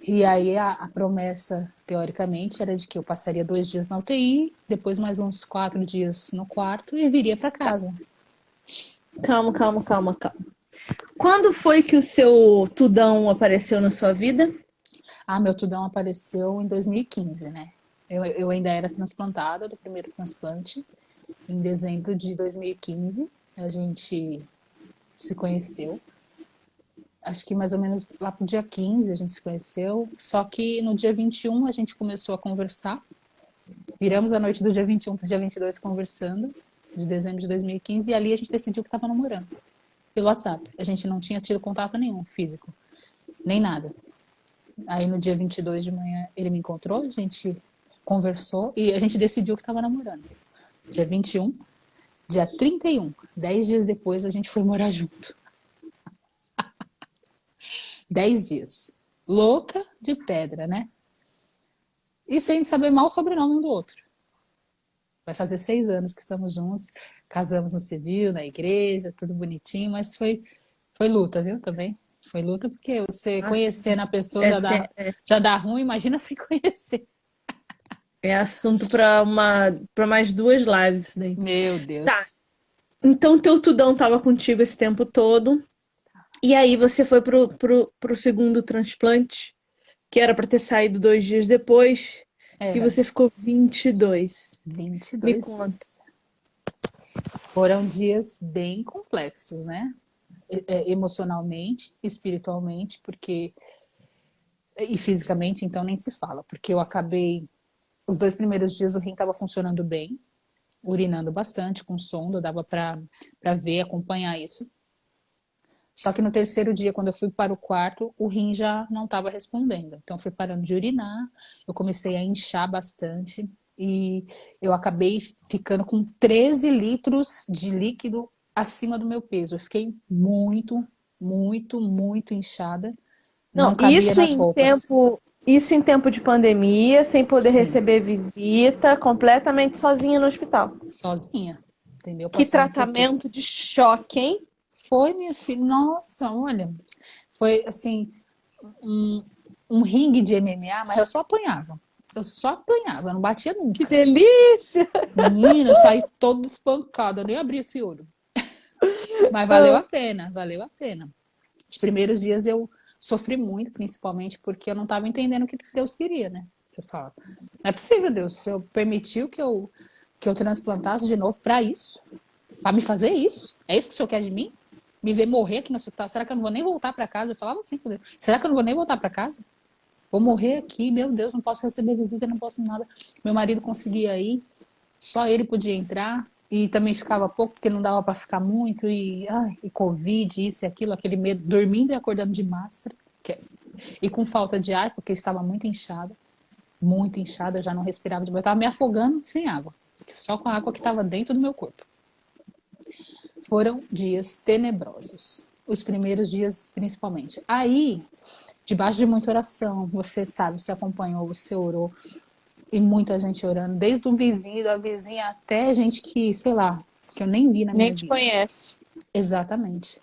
E aí a promessa, teoricamente, era de que eu passaria 2 dias na UTI, depois mais uns 4 dias no quarto e viria para casa. Calma, calma, calma, calma. Quando foi que o seu tudão apareceu na sua vida? Ah, meu tudão apareceu em 2015, né? Eu ainda era transplantada do primeiro transplante. Em dezembro de 2015, a gente se conheceu. Acho que mais ou menos lá pro dia 15 a gente se conheceu. Só que no dia 21 a gente começou a conversar. Viramos a noite do dia 21 para o dia 22 conversando, de dezembro de 2015, e ali a gente decidiu que estava namorando. Pelo WhatsApp. A gente não tinha tido contato nenhum físico, nem nada. Aí no dia 22 de manhã ele me encontrou, a gente conversou e a gente decidiu que estava namorando. Dia 21, dia 31, 10 dias depois a gente foi morar junto. 10 dias. Louca de pedra, né? E sem saber mal o sobrenome um do outro. Vai fazer 6 anos que estamos juntos, casamos no civil, na igreja, tudo bonitinho, mas foi luta, viu? Também foi luta porque você Nossa, conhecendo a pessoa é, já dá ruim, imagina sem conhecer. é assunto para mais duas lives isso daí. Meu Tá. Deus. Então teu tudão tava contigo esse tempo todo. E aí você foi pro segundo transplante, que era para ter saído 2 dias depois, e Era você ficou 22. vinte e Me dois conta. dias. Foram dias bem complexos, né? Emocionalmente, espiritualmente, porque e fisicamente, então nem se fala, porque eu acabei os 2 primeiros dias o rim estava funcionando bem, urinando bastante com sonda, dava para ver, acompanhar isso. Só que no terceiro dia, quando eu fui para o quarto, o rim já não estava respondendo. Então, eu fui parando de urinar, eu comecei a inchar bastante e eu acabei ficando com 13 litros de líquido acima do meu peso. Eu fiquei muito, muito, muito inchada. Não, Não cabia nas roupas. isso em tempo de pandemia, sem poder Sim, receber visita, completamente sozinha no hospital. sozinha, entendeu? Que Passando por tudo. tratamento de choque, hein? Foi, minha filha. Nossa, olha. Foi assim, um, um ringue de MMA, mas eu só apanhava. Eu só apanhava, eu não batia Que nunca. delícia! Menina, eu saí toda espancada, eu nem abri esse olho. Mas valeu a pena, valeu a pena. Os primeiros dias eu sofri muito, principalmente porque eu não estava entendendo o que Deus queria, né? Eu falo, não é possível, Deus, o Senhor permitiu que eu transplantasse de novo para isso, para me fazer isso? É isso que o Senhor quer de mim? Me ver morrer aqui no hospital? Será que eu não vou nem voltar para casa? Eu falava assim com Deus, será que eu não vou nem voltar para casa? Vou morrer aqui, meu Deus, não posso receber visita, não posso nada. Meu marido conseguia ir, só ele podia entrar e também ficava pouco porque não dava para ficar muito e Covid, isso e aquilo, aquele medo, dormindo e acordando de máscara, e com falta de ar porque eu estava muito inchada, eu já não respirava de boa, eu estava me afogando sem água, só com a água que estava dentro do meu corpo. Foram dias tenebrosos, os primeiros dias principalmente. Aí, debaixo de muita oração, você sabe, você acompanhou, você orou, e muita gente orando, desde o vizinho, da vizinha, até gente que, sei lá, que eu nem vi na Nem minha te vida. conhece. Exatamente.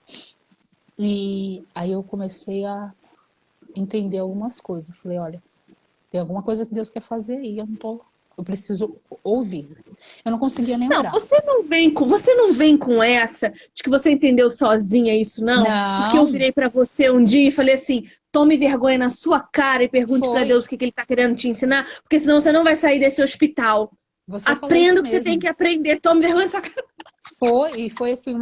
E aí eu comecei a entender algumas coisas. Falei, olha, tem alguma coisa que Deus quer fazer aí, eu não tô Eu preciso ouvir. Eu não conseguia nem Não, orar. você não vem com essa de que você entendeu sozinha isso, não? Porque eu Não, virei pra você um dia e falei assim: tome vergonha na sua cara e pergunte pra foi. Deus o que que ele tá querendo te ensinar, porque senão você não vai sair desse hospital. Você falou isso Aprenda o que você tem mesmo. que aprender, tome vergonha na sua cara. Foi, e foi assim,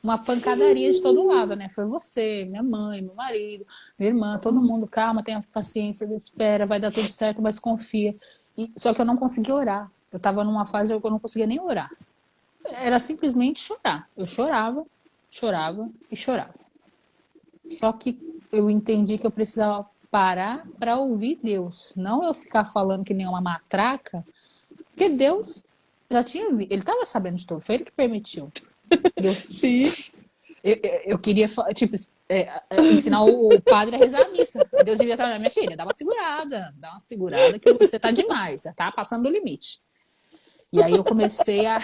uma pancadaria de todo lado, né? Foi você, minha mãe, meu marido, minha irmã, todo mundo, calma, tenha paciência, espera, vai dar tudo certo, mas confia. Só que eu não conseguia orar. Eu estava numa fase que eu não conseguia nem orar. Era simplesmente chorar. Eu chorava, chorava e chorava. Só que eu entendi que eu precisava parar para ouvir Deus, não eu ficar falando que nem uma matraca, porque Deus já tinha, ele estava sabendo de tudo, foi ele que permitiu. E Sim. eu queria, tipo, ensinar o padre a rezar a missa. Deus devia estar, minha filha, dá uma segurada que você tá demais, já tá passando do limite. E aí eu comecei a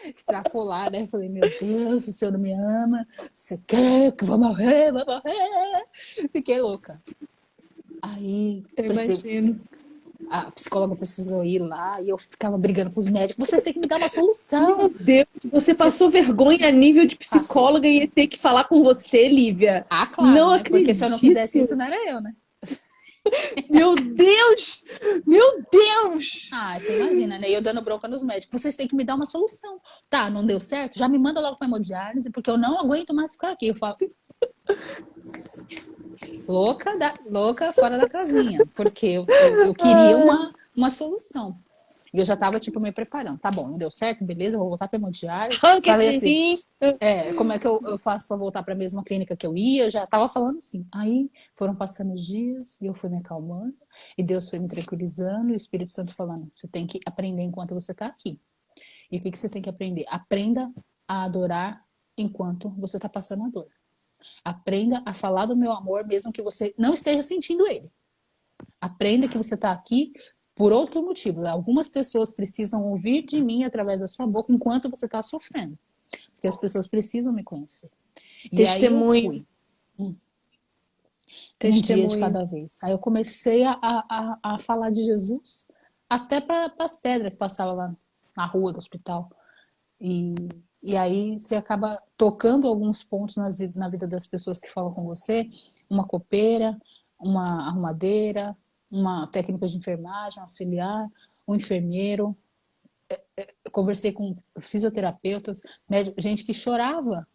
extrapolar, né? Falei, meu Deus, o Senhor não me ama, você quer que eu vou morrer, vou morrer. Fiquei louca. Aí Eu imagino. a psicóloga precisou ir lá e eu ficava brigando com os médicos. Vocês têm que me dar uma Meu solução. Deus, você Você passou vergonha a nível de passei. psicóloga e ia ter que falar com você, Lívia. Ah, claro, Não né? Porque se eu não acredito. fizesse isso, não era eu, né? Meu Deus! Meu Deus! Ah, você imagina, né? E eu dando bronca nos médicos. Vocês têm que me dar uma solução. Tá, não deu certo? Já me manda logo pra hemodiálise, porque eu não aguento mais ficar aqui. Eu falo, louca fora da casinha, porque eu queria Ai, uma solução. E eu já tava, tipo, me preparando. Tá bom, não deu certo, beleza, eu vou voltar pra hemodiálise. arranca Falei esse assim, rim. como é que eu faço para voltar para a mesma clínica que eu ia? Eu já estava falando assim. Aí foram passando os dias e eu fui me acalmando e Deus foi me tranquilizando e o Espírito Santo falando: você tem que aprender enquanto você está aqui. E o que você tem que aprender? Aprenda a adorar enquanto você está passando a dor. Aprenda a falar do meu amor mesmo que você não esteja sentindo ele. Aprenda que você está aqui por outros motivos. Algumas pessoas precisam ouvir de mim através da sua boca enquanto você está sofrendo. Porque as pessoas precisam me conhecer. E aí eu Testemunho, fui, um dia de testemunho. cada vez. Aí eu comecei a falar de Jesus até para as pedras que passavam lá na rua do hospital. E, e aí você acaba tocando alguns pontos na vida das pessoas que falam com você. Uma copeira, uma arrumadeira, uma técnica de enfermagem, um auxiliar, um enfermeiro. Eu conversei com fisioterapeutas, gente que chorava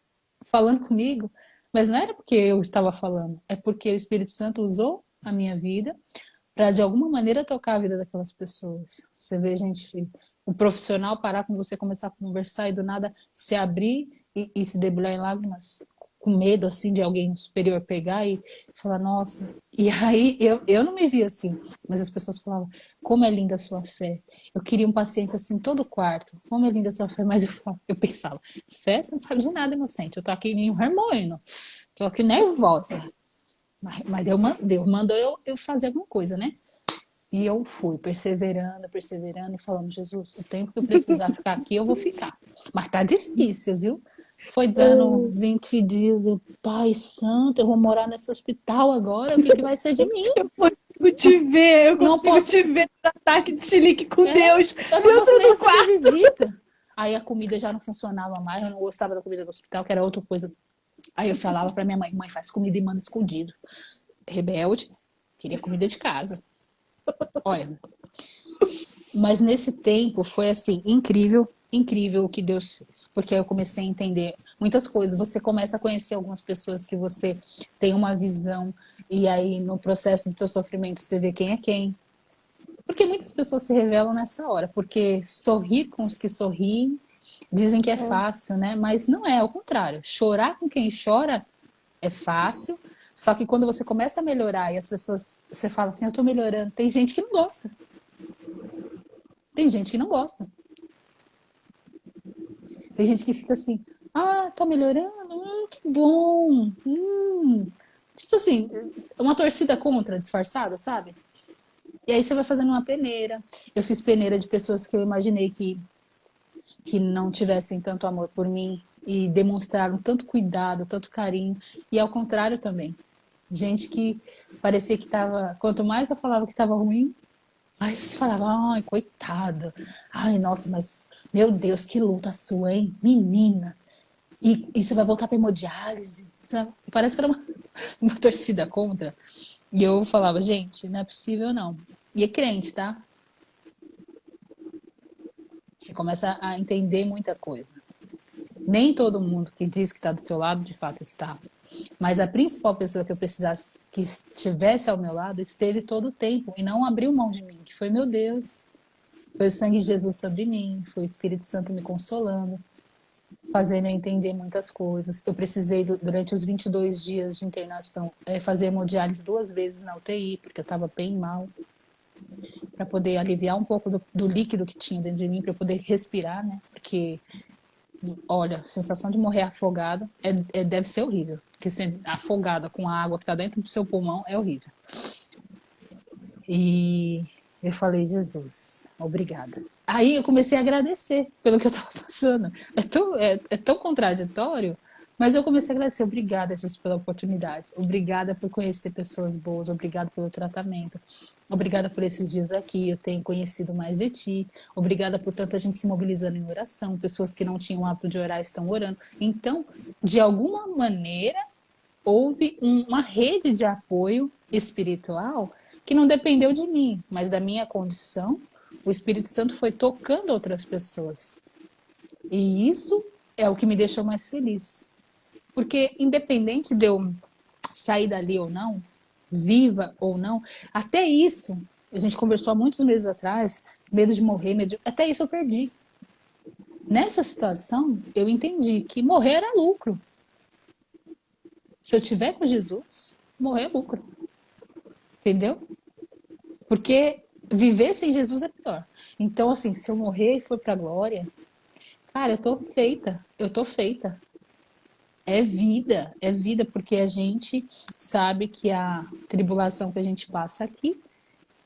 falando comigo, mas não era porque eu estava falando, é porque o Espírito Santo usou a minha vida para de alguma maneira tocar a vida daquelas pessoas. Você vê gente, um profissional parar com você, começar a conversar e do nada se abrir e se debulhar em lágrimas, com medo assim de alguém superior pegar e falar, nossa. E aí eu não me vi assim, mas as pessoas falavam, como é linda a sua fé. Eu queria um paciente assim todo quarto, como é linda a sua fé, mas eu pensava, fé, você não sabe de nada, inocente. Eu tô aqui em um remoendo, tô aqui nervosa. Mas Deus mandou eu fazer alguma coisa, né? E eu fui perseverando, perseverando e falando, Jesus, o tempo que eu precisar ficar aqui, eu vou ficar. Mas tá difícil, viu? Foi dando 20 dias, eu, Pai Santo, eu vou morar nesse hospital agora, o que que vai ser de mim? Eu consigo te ver, eu Não consigo posso, te ver no ataque de chilique com é, Deus eu não posso dentro nem do receber quarto. visita. Aí a comida já não funcionava mais, eu não gostava da comida do hospital, que era outra coisa. Aí eu falava pra minha mãe, mãe, faz comida e manda escondido. Rebelde, queria comida de casa. Olha, mas nesse tempo foi assim, incrível, incrível o que Deus fez. Porque aí eu comecei a entender muitas coisas. Você começa a conhecer algumas pessoas que você tem uma visão, e aí no processo do teu sofrimento você vê quem é quem. Porque muitas pessoas se revelam nessa hora, porque sorrir com os que sorriem dizem que é fácil, né? Mas não é, ao contrário. Chorar com quem chora é fácil, só que quando você começa a melhorar e as pessoas, você fala assim, eu tô melhorando, tem gente que não gosta. Tem gente que não gosta. Tem gente que fica assim, ah, tá melhorando, que bom. Tipo assim, uma torcida contra, disfarçada, sabe? E aí você vai fazendo uma peneira. Eu fiz peneira de pessoas que eu imaginei que não tivessem tanto amor por mim e demonstraram tanto cuidado, tanto carinho. E ao contrário também. Gente que parecia que estava. Quanto mais eu falava que estava ruim, Aí você falava, ai, coitada. Ai, nossa, mas, meu Deus, que luta sua, hein? Menina. E você vai voltar pra hemodiálise? Sabe? Parece que era uma torcida contra. E eu falava, gente, não é possível não. E é crente, tá? Você começa a entender muita coisa. Nem todo mundo que diz que está do seu lado, de fato está. Mas a principal pessoa que eu precisasse que estivesse ao meu lado esteve todo o tempo e não abriu mão de mim, que foi meu Deus. Foi o sangue de Jesus sobre mim, foi o Espírito Santo me consolando, fazendo eu entender muitas coisas. Eu precisei, durante os 22 dias de internação, fazer hemodiálise 2 vezes na UTI, porque eu estava bem mal, para poder aliviar um pouco do líquido que tinha dentro de mim, para eu poder respirar, né? Porque, olha, a sensação de morrer afogado deve ser horrível, porque ser afogada com a água que está dentro do seu pulmão é horrível. E eu falei, Jesus, obrigada. Aí eu comecei a agradecer pelo que eu estava passando. É tão contraditório, mas eu comecei a agradecer. Obrigada, Jesus, pela oportunidade. Obrigada por conhecer pessoas boas. Obrigada pelo tratamento. Obrigada por esses dias aqui. Eu tenho conhecido mais de ti. Obrigada por tanta gente se mobilizando em oração. Pessoas que não tinham hábito de orar estão orando. Então, de alguma maneira, houve uma rede de apoio espiritual que não dependeu de mim, mas da minha condição. O Espírito Santo foi tocando outras pessoas. E isso é o que me deixou mais feliz. Porque, independente de eu sair dali ou não, viva ou não, até isso, a gente conversou há muitos meses atrás, medo de morrer, até isso eu perdi. Nessa situação, eu entendi que morrer era lucro. Se eu tiver com Jesus, morrer é lucro. Entendeu? Porque viver sem Jesus é pior. Então, assim, se eu morrer e for pra glória, cara, eu tô feita. Eu tô feita. É vida, porque a gente sabe que a tribulação que a gente passa aqui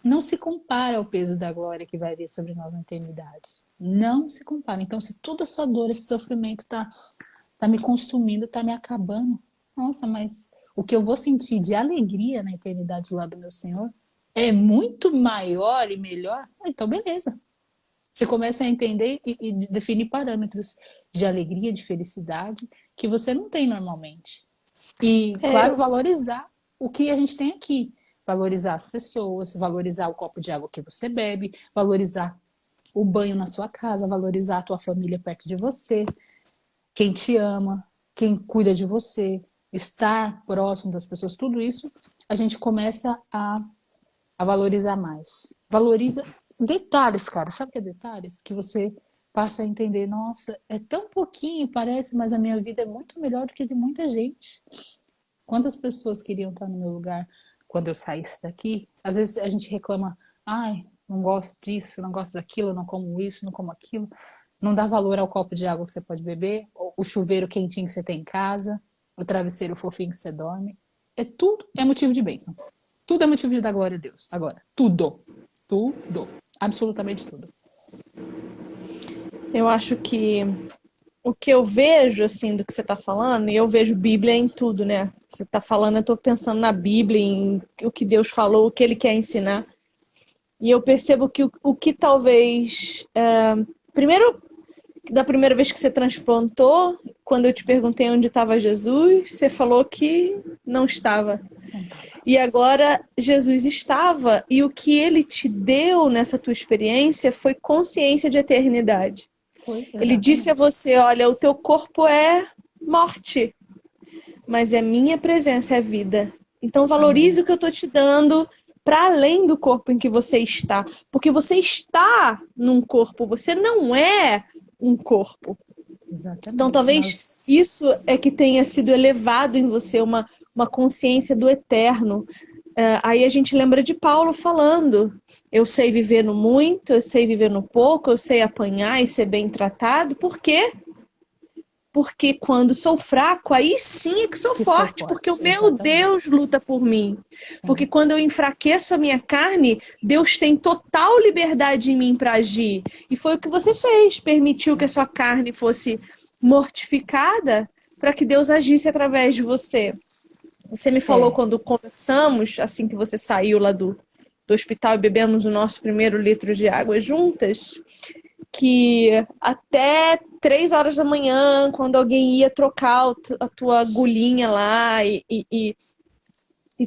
não se compara ao peso da glória que vai vir sobre nós na eternidade. Não se compara. Então, se toda essa dor, esse sofrimento tá me consumindo, tá me acabando, nossa, mas o que eu vou sentir de alegria na eternidade lá do meu Senhor é muito maior e melhor. Então, beleza. Você começa a entender e definir parâmetros de alegria, de felicidade, que você não tem normalmente. E, É, claro, valorizar o que a gente tem aqui. Valorizar as pessoas, valorizar o copo de água que você bebe, valorizar o banho na sua casa, valorizar a tua família perto de você, quem te ama, quem cuida de você, estar próximo das pessoas, tudo isso a gente começa a valorizar mais. Valoriza detalhes, cara. Sabe o que é detalhes? Que você passa a entender, nossa, é tão pouquinho, parece, mas a minha vida é muito melhor do que a de muita gente. Quantas pessoas queriam estar no meu lugar quando eu saísse daqui? Às vezes a gente reclama, ai, não gosto disso, não gosto daquilo, não como isso, não como aquilo. Não dá valor ao copo de água que você pode beber, o chuveiro quentinho que você tem em casa, o travesseiro fofinho que você dorme. Tudo é motivo de bênção. Tudo é motivo de dar glória a Deus. Agora, tudo. Tudo. Absolutamente tudo. eu acho que o que eu vejo, assim, do que você tá falando, e eu vejo Bíblia em tudo, né? Você tá falando, eu tô pensando na Bíblia, em o que Deus falou, o que Ele quer ensinar. E eu percebo que o que talvez... primeiro, da primeira vez que você transplantou, quando eu te perguntei onde estava Jesus, você falou que não estava. E agora Jesus estava, e o que Ele te deu nessa tua experiência foi consciência de eternidade. Foi, Ele disse a exatamente. você, olha, o teu corpo é morte, mas a minha presença é vida. Então Amém. valorize o que eu estou te dando para além do corpo em que você está. Porque você está num corpo, você não é um corpo. Então Exatamente. talvez Nós. isso é que tenha sido elevado em você, uma consciência do eterno. Aí a gente lembra de Paulo falando, eu sei viver no muito, eu sei viver no pouco, eu sei apanhar e ser bem tratado. Por quê? Porque quando sou fraco, aí sim é que sou Que sou forte, porque o forte. meu Exatamente. Deus luta por mim. Porque Sim. quando eu enfraqueço a minha carne, Deus tem total liberdade em mim para agir. E foi o que você fez, permitiu que a sua carne fosse mortificada para que Deus agisse através de você. Você me falou É. quando conversamos, assim que você saiu lá do do hospital e bebemos o nosso primeiro litro de água juntas, que até 3 horas da manhã, quando alguém ia trocar a tua agulhinha lá e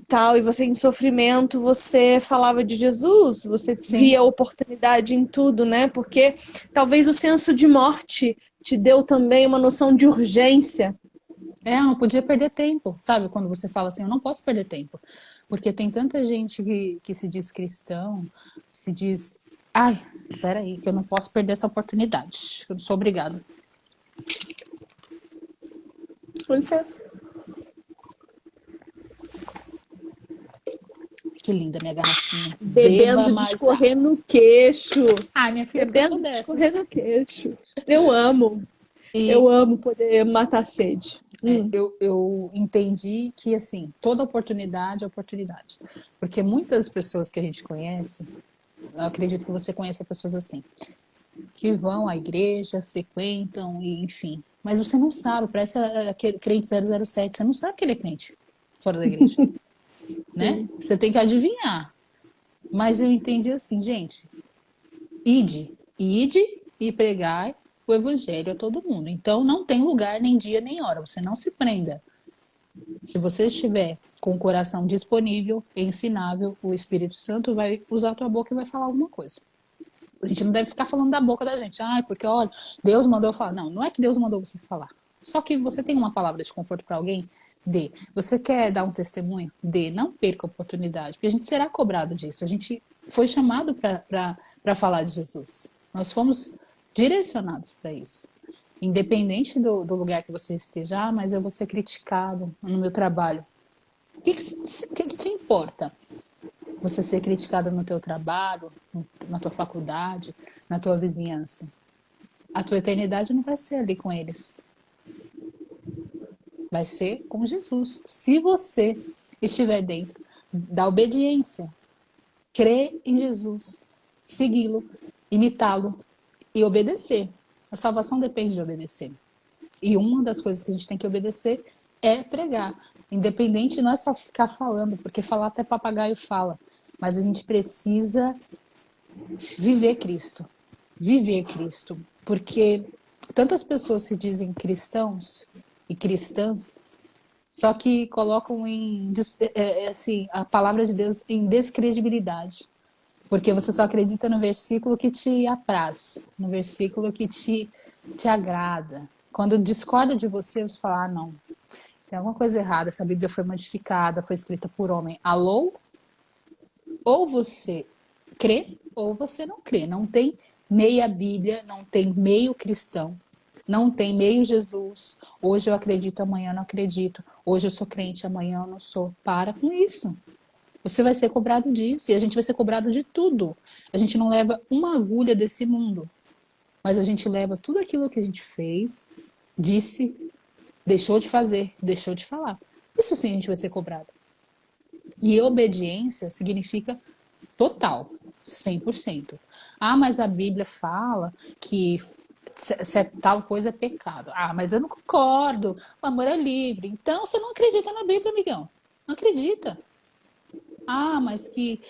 tal, e você em sofrimento, você falava de Jesus, você Sim. via oportunidade em tudo, né? Porque talvez o senso de morte te deu também uma noção de urgência. É, eu não podia perder tempo, sabe? Quando você fala assim, eu não posso perder tempo. Porque tem tanta gente que se diz cristão, se diz, ai, peraí, que eu não posso perder essa oportunidade. Eu não sou obrigada. Com licença. Que linda minha garrafinha. Beba Bebendo de mais água. escorrer no queixo. Ai, minha filha, porque eu sou Bebendo de escorrer dessas. no queixo. Eu amo. Eu E amo poder matar a sede. eu entendi que, assim, toda oportunidade é oportunidade. Porque muitas pessoas que a gente conhece, eu acredito que você conheça pessoas assim, que vão à igreja, frequentam, e enfim. Mas você não sabe, parece aquele crente 007, você não sabe que ele é crente fora da igreja, né? Sim. Você tem que adivinhar. Mas eu entendi assim, gente, ide e pregai o evangelho a todo mundo. Então não tem lugar, nem dia, nem hora. Você não se prenda. Se você estiver com o coração disponível e ensinável, o Espírito Santo vai usar a tua boca e vai falar alguma coisa. A gente não deve ficar falando da boca da gente. Ai, porque olha, Deus mandou eu falar. Não, não é que Deus mandou você falar. Só que você tem uma palavra de conforto para alguém? Dê. Você quer dar um testemunho? Dê. Não perca a oportunidade, porque a gente será cobrado disso. A gente foi chamado para falar de Jesus. Nós fomos direcionados para isso. Independente do lugar que você esteja, mas eu vou ser criticado no meu trabalho. O que te importa? Você ser criticado no teu trabalho, na tua faculdade, na tua vizinhança. A tua eternidade não vai ser ali com eles. Vai ser com Jesus. Se você estiver dentro da obediência, crer em Jesus, segui-lo, imitá-lo e obedecer. A salvação depende de obedecer. E uma das coisas que a gente tem que obedecer é pregar. Independente, não é só ficar falando, porque falar até papagaio fala. Mas a gente precisa viver Cristo. Viver Cristo. Porque tantas pessoas se dizem cristãos e cristãs, só que colocam assim, a palavra de Deus em descredibilidade. Porque você só acredita no versículo que te apraz, no versículo que te agrada. Quando discorda de você, você fala, ah, não, tem alguma coisa errada, essa Bíblia foi modificada, foi escrita por homem. Alô? Ou você crê, ou você não crê. Não tem meia Bíblia, não tem meio cristão, não tem meio Jesus. Hoje eu acredito, amanhã eu não acredito. Hoje eu sou crente, amanhã eu não sou. Para com isso. Você vai ser cobrado disso e a gente vai ser cobrado de tudo. A gente não leva uma agulha desse mundo, mas a gente leva tudo aquilo que a gente fez, disse, deixou de fazer, deixou de falar. Isso sim a gente vai ser cobrado. E obediência significa total, 100%. Ah, mas a Bíblia fala que se tal coisa é pecado. Ah, mas eu não concordo. O amor é livre. Então você não acredita na Bíblia, amigão. Não acredita. Ah, mas que.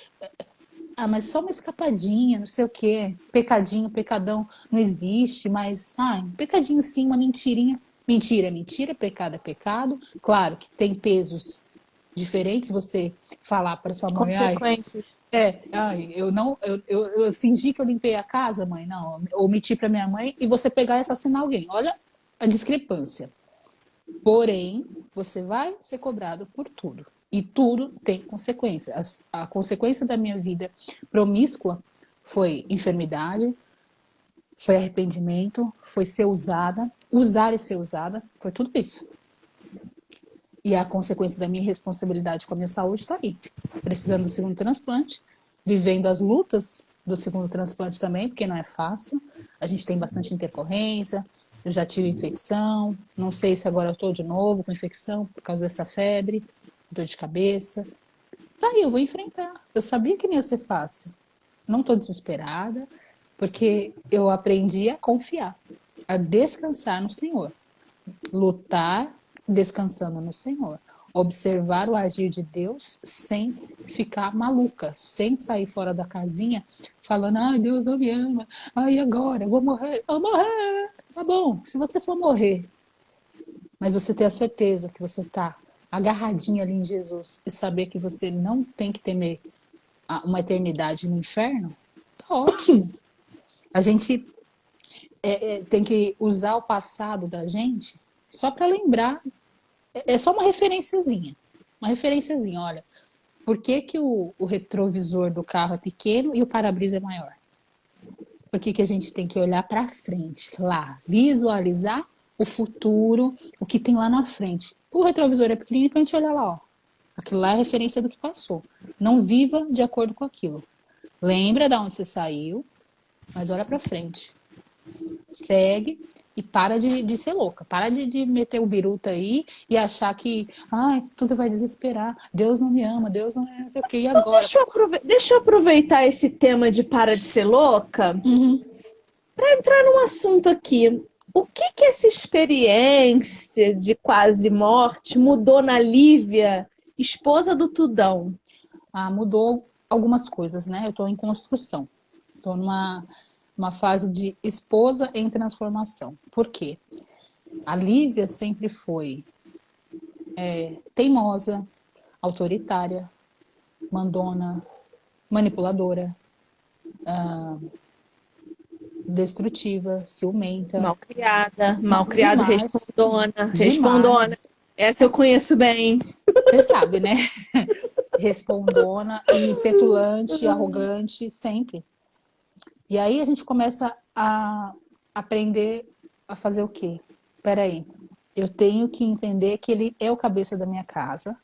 Ah, mas só uma escapadinha, não sei o quê. Pecadinho, pecadão, não existe, mas. Ah, pecadinho sim, uma mentirinha. Mentira é mentira, pecado é pecado. Claro que tem pesos diferentes. Você falar para sua mãe, ai, Consequências. ai, eu fingi que eu limpei a casa, mãe, não, ou menti para minha mãe e você pegar e assassinar alguém. Olha a discrepância. Porém, você vai ser cobrado por tudo. E tudo tem consequência. A consequência da minha vida promíscua foi enfermidade, foi arrependimento, foi ser usada, usar e ser usada, foi tudo isso. E a consequência da minha responsabilidade com a minha saúde está aí. Precisando do segundo transplante, vivendo as lutas do segundo transplante também, porque não é fácil. A gente tem bastante intercorrência, eu já tive infecção, não sei se agora eu estou de novo com infecção por causa dessa febre, dor de cabeça. Tá aí, eu vou enfrentar. Eu sabia que não ia ser fácil. Não estou desesperada, porque eu aprendi a confiar, a descansar no Senhor. Lutar descansando no Senhor. observar o agir de Deus sem ficar maluca, sem sair fora da casinha falando, ai, Deus não me ama, ai, agora, eu vou morrer, eu vou morrer. Tá bom, se você for morrer, mas você ter a certeza que você tá agarradinha ali em Jesus e saber que você não tem que temer uma eternidade no inferno, tá ótimo. A gente tem que usar o passado da gente só para lembrar. É só uma referenciazinha. Uma referenciazinha, olha. Por que, que o retrovisor do carro é pequeno e o para-brisa é maior? Por que, que a gente tem que olhar para frente, lá, visualizar o futuro, o que tem lá na frente. O retrovisor é pequenininho para a gente olhar lá, ó. Aquilo lá é referência do que passou. Não viva de acordo com aquilo. Lembra de onde você saiu, mas olha para frente. Segue e para de ser louca. Para de meter o biruta aí e achar que ai, tudo vai desesperar. Deus não me ama, Deus não é não sei o que. E Então, agora? deixa eu aproveitar esse tema de para de ser louca Uhum. para entrar num assunto aqui. O que que essa experiência de quase morte mudou na Lívia, esposa do Tudão? Mudou algumas coisas, né? Eu estou em construção. Estou numa fase de esposa em transformação. Por quê? A Lívia sempre foi teimosa, autoritária, mandona, manipuladora, destrutiva, ciumenta, Malcriada, demais, respondona, respondona. demais. Essa eu conheço bem. Você sabe, né? Respondona e petulante, arrogante, sempre. E aí a gente começa a aprender a fazer o quê? Peraí, eu tenho que entender que ele é o cabeça da minha casa,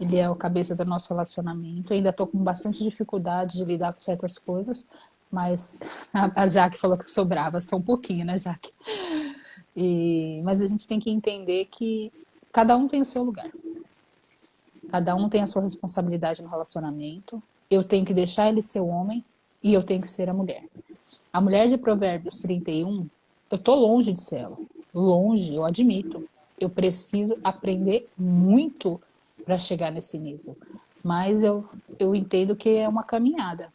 ele é o cabeça do nosso relacionamento. Eu ainda estou com bastante dificuldade de lidar com certas coisas, mas a Jaque falou que eu sou brava, sou um pouquinho, né, Jaque? Mas a gente tem que entender que cada um tem o seu lugar. Cada um tem a sua responsabilidade no relacionamento. Eu tenho que deixar ele ser o homem e eu tenho que ser a mulher. A mulher de Provérbios 31, eu tô longe de ser ela. Longe, eu admito. Eu preciso aprender muito para chegar nesse nível. Mas eu entendo que é uma caminhada.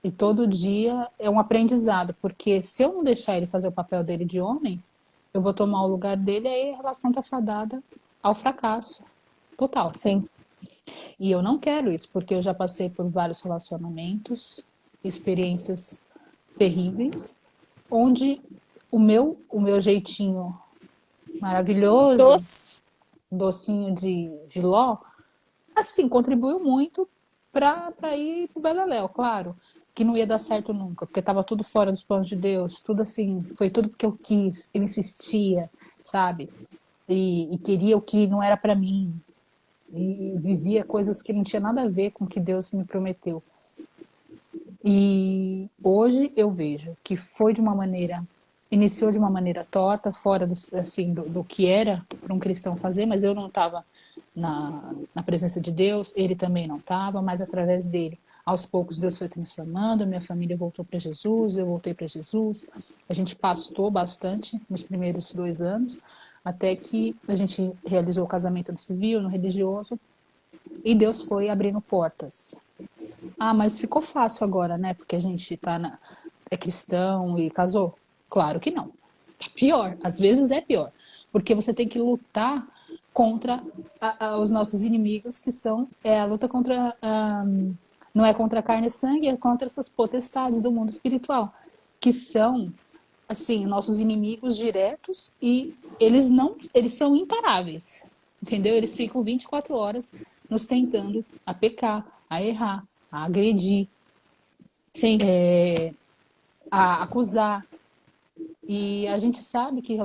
E todo dia é um aprendizado. Porque se eu não deixar ele fazer o papel dele de homem, eu vou tomar o lugar dele e aí a relação tá fadada ao fracasso. Total. Sim. E eu não quero isso, porque eu já passei por vários relacionamentos, experiências terríveis, onde o meu jeitinho maravilhoso, docinho de Giló, assim, contribuiu muito para ir pro Beleléu, claro, que não ia dar certo nunca, porque estava tudo fora dos planos de Deus, tudo assim, foi tudo porque eu quis, ele insistia, sabe? E queria o que não era para mim, e vivia coisas que não tinha nada a ver com o que Deus me prometeu. E hoje eu vejo que foi de uma maneira, iniciou de uma maneira torta, fora do que era para um cristão fazer, mas eu não estava na presença de Deus, ele também não estava, mas através dele, aos poucos Deus foi transformando, minha família voltou para Jesus, eu voltei para Jesus, a gente pastou bastante nos primeiros 2 anos, até que a gente realizou o casamento no civil, no religioso, e Deus foi abrindo portas. Mas ficou fácil agora, né? Porque a gente é cristão e casou? Claro que não. É pior, às vezes é pior. Porque você tem que lutar contra os nossos inimigos, que são a luta contra. Não é contra carne e sangue, é contra essas potestades do mundo espiritual, que são, assim, nossos inimigos diretos e eles são imparáveis, entendeu? Eles ficam 24 horas nos tentando a pecar, a errar, a agredir, Sim. a acusar. E a gente sabe que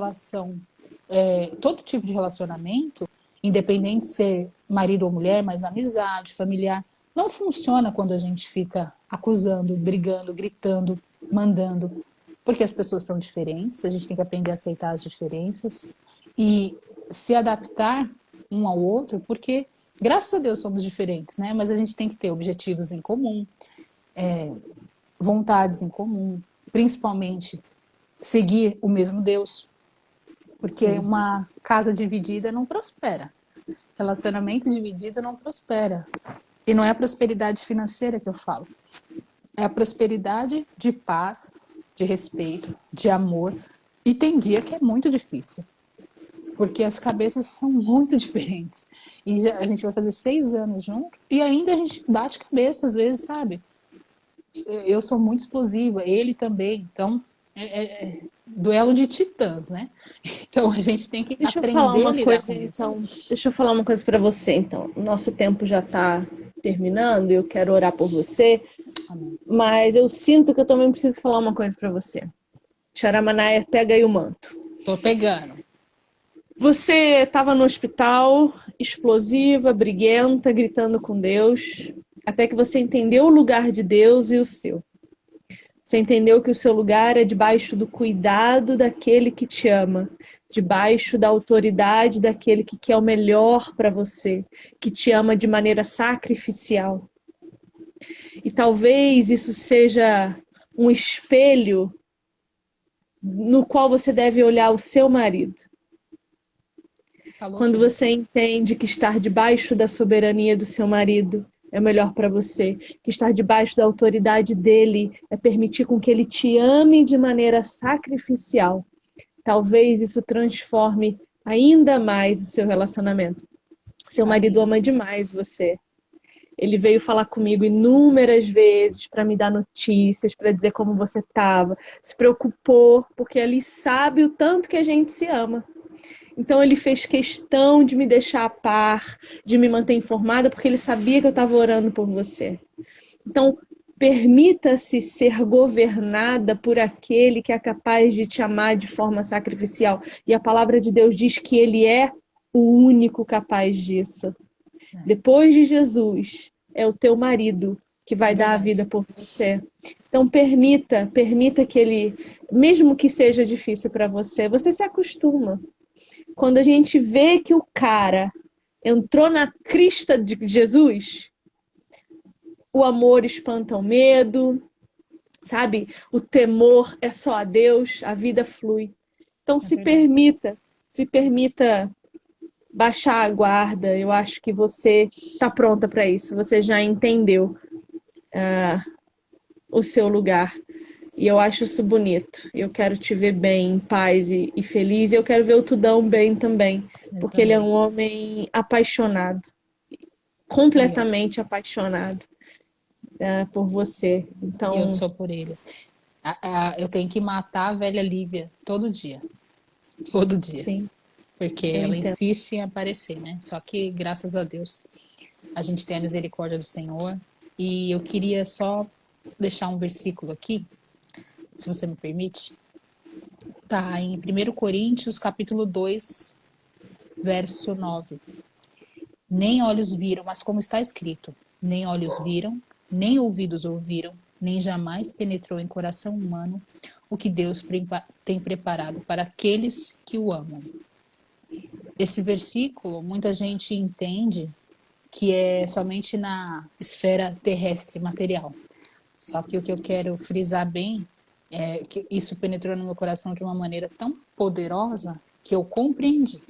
todo tipo de relacionamento, independente de ser marido ou mulher, mas amizade, familiar, não funciona quando a gente fica acusando, brigando, gritando, mandando, porque as pessoas são diferentes, a gente tem que aprender a aceitar as diferenças e se adaptar um ao outro, porque graças a Deus somos diferentes, né? Mas a gente tem que ter objetivos em comum, vontades em comum, principalmente seguir o mesmo Deus, porque uma casa dividida não prospera. Relacionamento dividido não prospera. E não é a prosperidade financeira que eu falo. É a prosperidade de paz, de respeito, de amor. E tem dia que é muito difícil. Porque as cabeças são muito diferentes. E a gente vai fazer 6 anos junto e ainda a gente bate cabeça às vezes, sabe? Eu sou muito explosiva, ele também. Então, duelo de titãs, né? Então a gente tem que Deixa eu falar aprender a uma lidar coisa, com isso. então. Deixa eu falar uma coisa para você, então. Nosso tempo já tá terminando, eu quero orar por você, Amém. mas eu sinto que eu também preciso falar uma coisa para você. Xaramanaia, pega aí o manto. Tô pegando. Você estava no hospital, explosiva, briguenta, gritando com Deus, até que você entendeu o lugar de Deus e o seu. Você entendeu que o seu lugar é debaixo do cuidado daquele que te ama, debaixo da autoridade daquele que quer o melhor para você, que te ama de maneira sacrificial. E talvez isso seja um espelho no qual você deve olhar o seu marido. Falou Quando tudo. você entende que estar debaixo da soberania do seu marido é o melhor para você, que estar debaixo da autoridade dele é permitir com que ele te ame de maneira sacrificial. Talvez isso transforme ainda mais o seu relacionamento. Seu marido Amém. ama demais você. Ele veio falar comigo inúmeras vezes para me dar notícias, para dizer como você estava. Se preocupou, porque ele sabe o tanto que a gente se ama. Então ele fez questão de me deixar a par, de me manter informada, porque ele sabia que eu estava orando por você. Então, permita-se ser governada por aquele que é capaz de te amar de forma sacrificial. E a palavra de Deus diz que ele é o único capaz disso. Depois de Jesus, é o teu marido que vai É dar a vida verdade. por você. Então permita que ele, mesmo que seja difícil para você, você se acostuma. Quando a gente vê que o cara entrou na crista de Jesus, o amor espanta o medo, sabe? O temor é só a Deus, a vida flui. Então É verdade. se permita baixar a guarda. Eu acho que você está pronta para isso. Você já entendeu o seu lugar. E eu acho isso bonito. Eu quero te ver bem, em paz e feliz. E eu quero ver o Tudão bem também. Eu Porque ele é também. um homem apaixonado. E eu, Completamente apaixonado por você. e eu Então, sou por ele. Eu tenho que matar a velha Lívia todo dia. Todo dia. sim, Porque eu ela entendo. insiste em aparecer, né? Só que, graças a Deus, a gente tem a misericórdia do Senhor. E eu queria só deixar um versículo aqui, se você me permite. Tá em 1 Coríntios, capítulo 2, verso 9. Nem olhos viram, mas como está escrito: nem olhos viram, nem ouvidos ouviram, nem jamais penetrou em coração humano o que Deus tem preparado para aqueles que o amam. Esse versículo, muita gente entende que é somente na esfera terrestre material. Só que o que eu quero frisar bem é que isso penetrou no meu coração de uma maneira tão poderosa que eu compreendi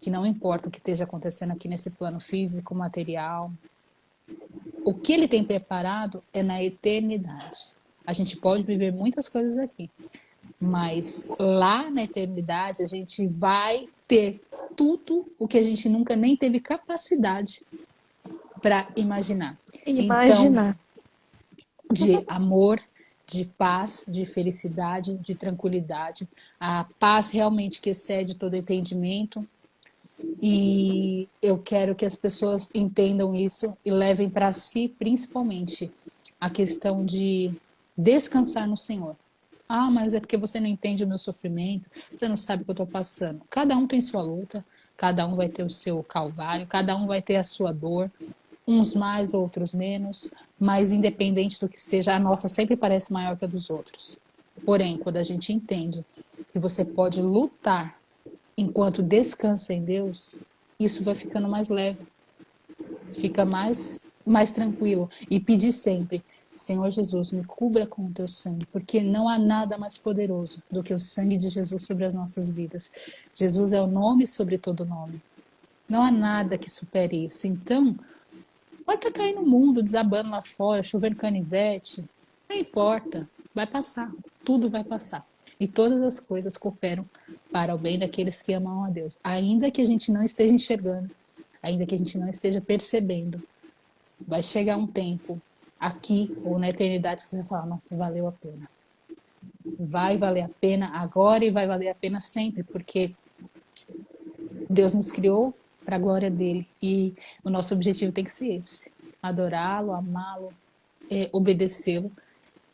que não importa o que esteja acontecendo aqui nesse plano físico, material, o que ele tem preparado é na eternidade. A gente pode viver muitas coisas aqui, mas lá na eternidade a gente vai ter tudo o que a gente nunca nem teve capacidade para imaginar. Então, Imaginar. de amor, de paz, de felicidade, de tranquilidade, a paz realmente que excede todo entendimento. E eu quero que as pessoas entendam isso e levem para si, principalmente, a questão de descansar no Senhor. Ah, mas é porque você não entende o meu sofrimento, você não sabe o que eu estou passando. Cada um tem sua luta, cada um vai ter o seu calvário, cada um vai ter a sua dor, uns mais, outros menos, mas independente do que seja, a nossa sempre parece maior que a dos outros. Porém, quando a gente entende que você pode lutar enquanto descansa em Deus, isso vai ficando mais leve, fica mais tranquilo. E pedir sempre: Senhor Jesus, me cubra com o teu sangue, porque não há nada mais poderoso do que o sangue de Jesus sobre as nossas vidas. Jesus é o nome sobre todo nome. Não há nada que supere isso. Então, vai estar caindo o mundo, desabando lá fora, chovendo canivete. Não importa, vai passar. Tudo vai passar. E todas as coisas cooperam para o bem daqueles que amam a Deus. Ainda que a gente não esteja enxergando, ainda que a gente não esteja percebendo, vai chegar um tempo aqui ou na eternidade que você vai falar, nossa, valeu a pena. Vai valer a pena agora e vai valer a pena sempre, porque Deus nos criou para a glória dele e o nosso objetivo tem que ser esse: adorá-lo, amá-lo, obedecê-lo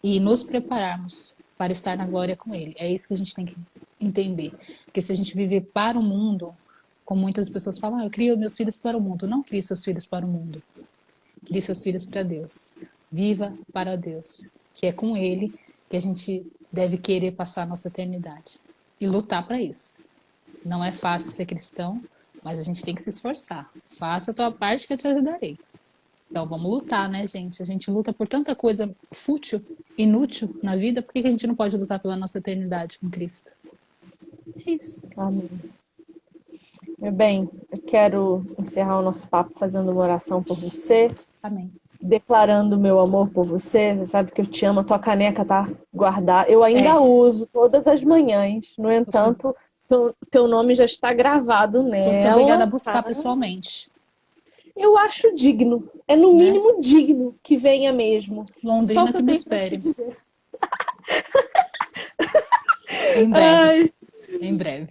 e nos prepararmos para estar na glória com ele. É isso que a gente tem que entender. Porque se a gente viver para o mundo, como muitas pessoas falam, eu crio meus filhos para o mundo. Não crie seus filhos para o mundo. Crie seus filhos para Deus. Viva para Deus, que é com ele que a gente deve querer passar a nossa eternidade e lutar para isso. Não é fácil ser cristão, mas a gente tem que se esforçar. Faça a tua parte que eu te ajudarei. Então vamos lutar, né, gente? A gente luta por tanta coisa fútil, inútil na vida, por que a gente não pode lutar pela nossa eternidade com Cristo? É isso. Amém. Meu bem, eu quero encerrar o nosso papo fazendo uma oração por você, Amém. declarando meu amor por você. Você sabe que eu te amo, a tua caneca tá guardada. Eu ainda uso todas as manhãs, no entanto, teu nome já está gravado Você é obrigada a nela. buscar pessoalmente. Eu acho digno, é no Né? mínimo digno que venha mesmo. Só Londrina o que que eu me tenho pra te espere. dizer. Em breve. Ai, Em breve.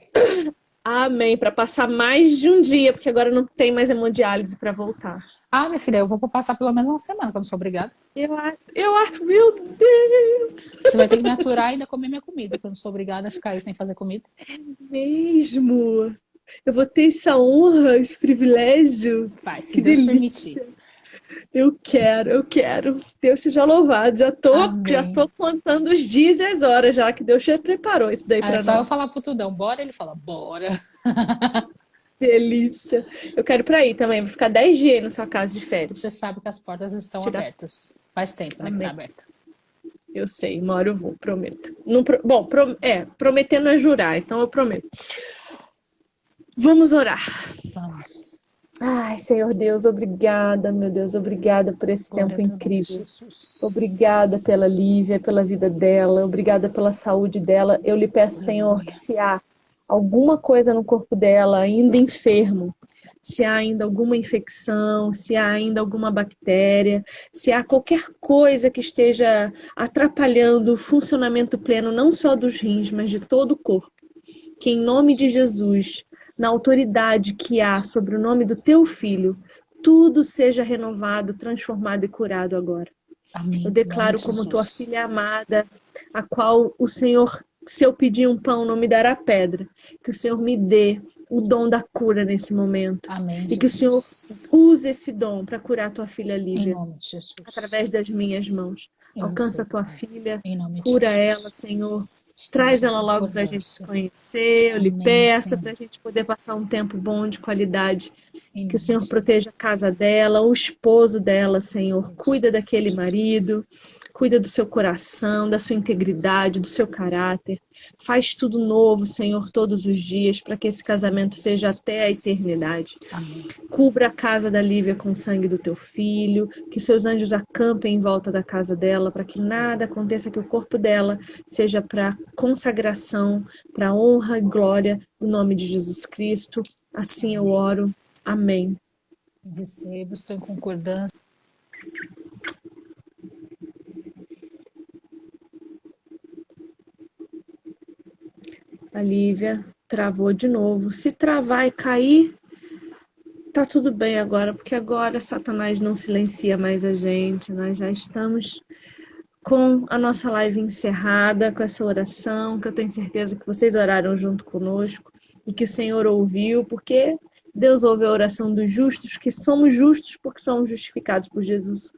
amém, para passar mais de um dia, porque agora não tem mais hemodiálise para voltar. Ah, minha filha, eu vou passar pelo menos uma semana, que eu não sou obrigada. Eu acho, meu Deus, Você vai ter que me aturar e ainda comer minha comida, que eu não sou obrigada a ficar aí sem fazer comida. mesmo. Eu vou ter essa honra, esse privilégio. Vai, se Que Deus permitir. delícia. Eu quero, eu quero. Deus seja louvado. Já tô Amém. contando os dias e as horas já que Deus já preparou isso daí Ah, é para só eu nós. falar pro Tudão, bora? Ele fala, bora. Delícia. Eu quero ir pra aí também. Vou ficar 10 dias aí na sua casa de férias. Você sabe que as portas estão Tirar. abertas. Faz tempo, né, que tá Amém. aberta. Eu sei, uma hora eu vou, prometo. Não, bom, prometendo a jurar, então eu prometo. Vamos orar. Vamos. Ai, Senhor Deus, obrigada, meu Deus, obrigada por esse Glória tempo a teu nome, incrível. Jesus. Obrigada pela Lívia, pela vida dela, obrigada pela saúde dela. Eu lhe peço, Senhor, que Aleluia. se há alguma coisa no corpo dela ainda enfermo, se há ainda alguma infecção, se há ainda alguma bactéria, se há qualquer coisa que esteja atrapalhando o funcionamento pleno, não só dos rins, mas de todo o corpo, que em nome de Jesus, na autoridade que há sobre o nome do teu filho, tudo seja renovado, transformado e curado agora. Eu Amém. Em nome declaro de como tua Jesus. filha amada, a qual o Senhor, se eu pedir um pão, não me dará pedra. Que o Senhor me dê o dom da cura nesse momento. Amém, E que o Senhor Jesus. use esse dom para curar tua filha Em Lívia, nome de Jesus. através das minhas mãos. Eu Alcança recebo, tua Pai. filha, Em nome de cura ela, Jesus. Senhor. Estamos Traz em ela logo para a gente se concordância. conhecer. Eu lhe Amém, peço Senhor. para a gente poder passar um tempo bom, de qualidade. Em Que o nome Senhor de proteja a Jesus. casa dela, o esposo dela, Em Senhor. nome de Cuida Jesus. daquele marido, cuida do seu coração, da sua integridade, do seu caráter. Faz tudo novo, Senhor, todos os dias, para que esse casamento seja até a eternidade. Amém. Cubra a casa da Lívia com o sangue do teu filho, que seus anjos acampem em volta da casa dela, para que nada aconteça, que o corpo dela seja para consagração, para honra e glória do nome de Jesus Cristo. Assim eu Amém. oro. Amém. Eu recebo, estou em concordância. A Lívia travou de novo. Se travar e cair, tá tudo bem agora, porque agora Satanás não silencia mais a gente. Nós já estamos com a nossa live encerrada, com essa oração, que eu tenho certeza que vocês oraram junto conosco e que o Senhor ouviu, porque Deus ouve a oração dos justos, que somos justos porque somos justificados por Jesus.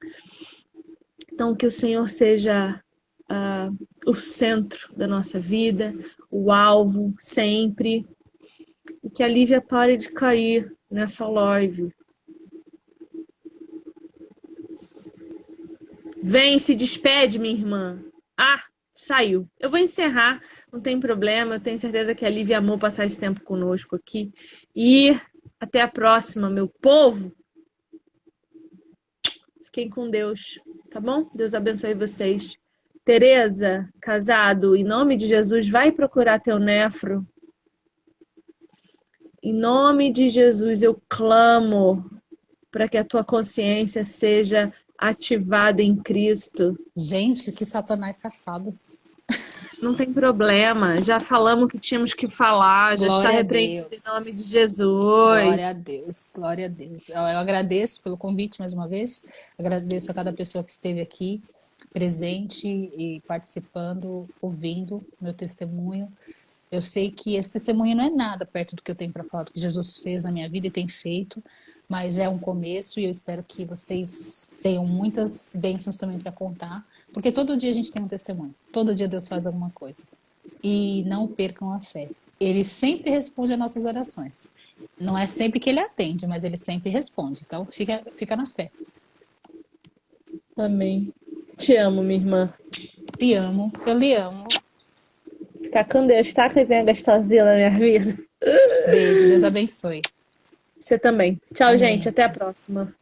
Então, que o Senhor seja o centro da nossa vida, o alvo sempre, e que a Lívia pare de cair nessa live. Vem, se despede, minha irmã. Ah, saiu. Eu vou encerrar, não tem problema. Eu tenho certeza que a Lívia amou passar esse tempo conosco aqui. E Até a próxima, meu povo. Fiquem com Deus, tá bom? Deus abençoe vocês. Tereza, casado, em nome de Jesus, vai procurar teu nefro. Em nome de Jesus, eu clamo para que a tua consciência seja ativada em Cristo. Gente, que Satanás safado. Não tem problema, já falamos o que tínhamos que falar, já está Glória a repreendido em nome de Deus. Jesus. Glória a Deus, glória a Deus. Eu agradeço pelo convite mais uma vez, agradeço a cada pessoa que esteve aqui, presente e participando, ouvindo meu testemunho. Eu sei que esse testemunho não é nada perto do que eu tenho para falar, do que Jesus fez na minha vida e tem feito, mas é um começo e eu espero que vocês tenham muitas bênçãos também para contar, porque todo dia a gente tem um testemunho, todo dia Deus faz alguma coisa. E não percam a fé. Ele sempre responde às nossas orações. Não é sempre que ele atende, mas ele sempre responde. Então fica na fé. Amém. Te amo, minha irmã. Te amo, eu lhe amo. Fica com Deus, tá? Que venha gostosinha na minha vida. Beijo, Deus abençoe. Você também. Tchau, Amém. gente. Até a próxima.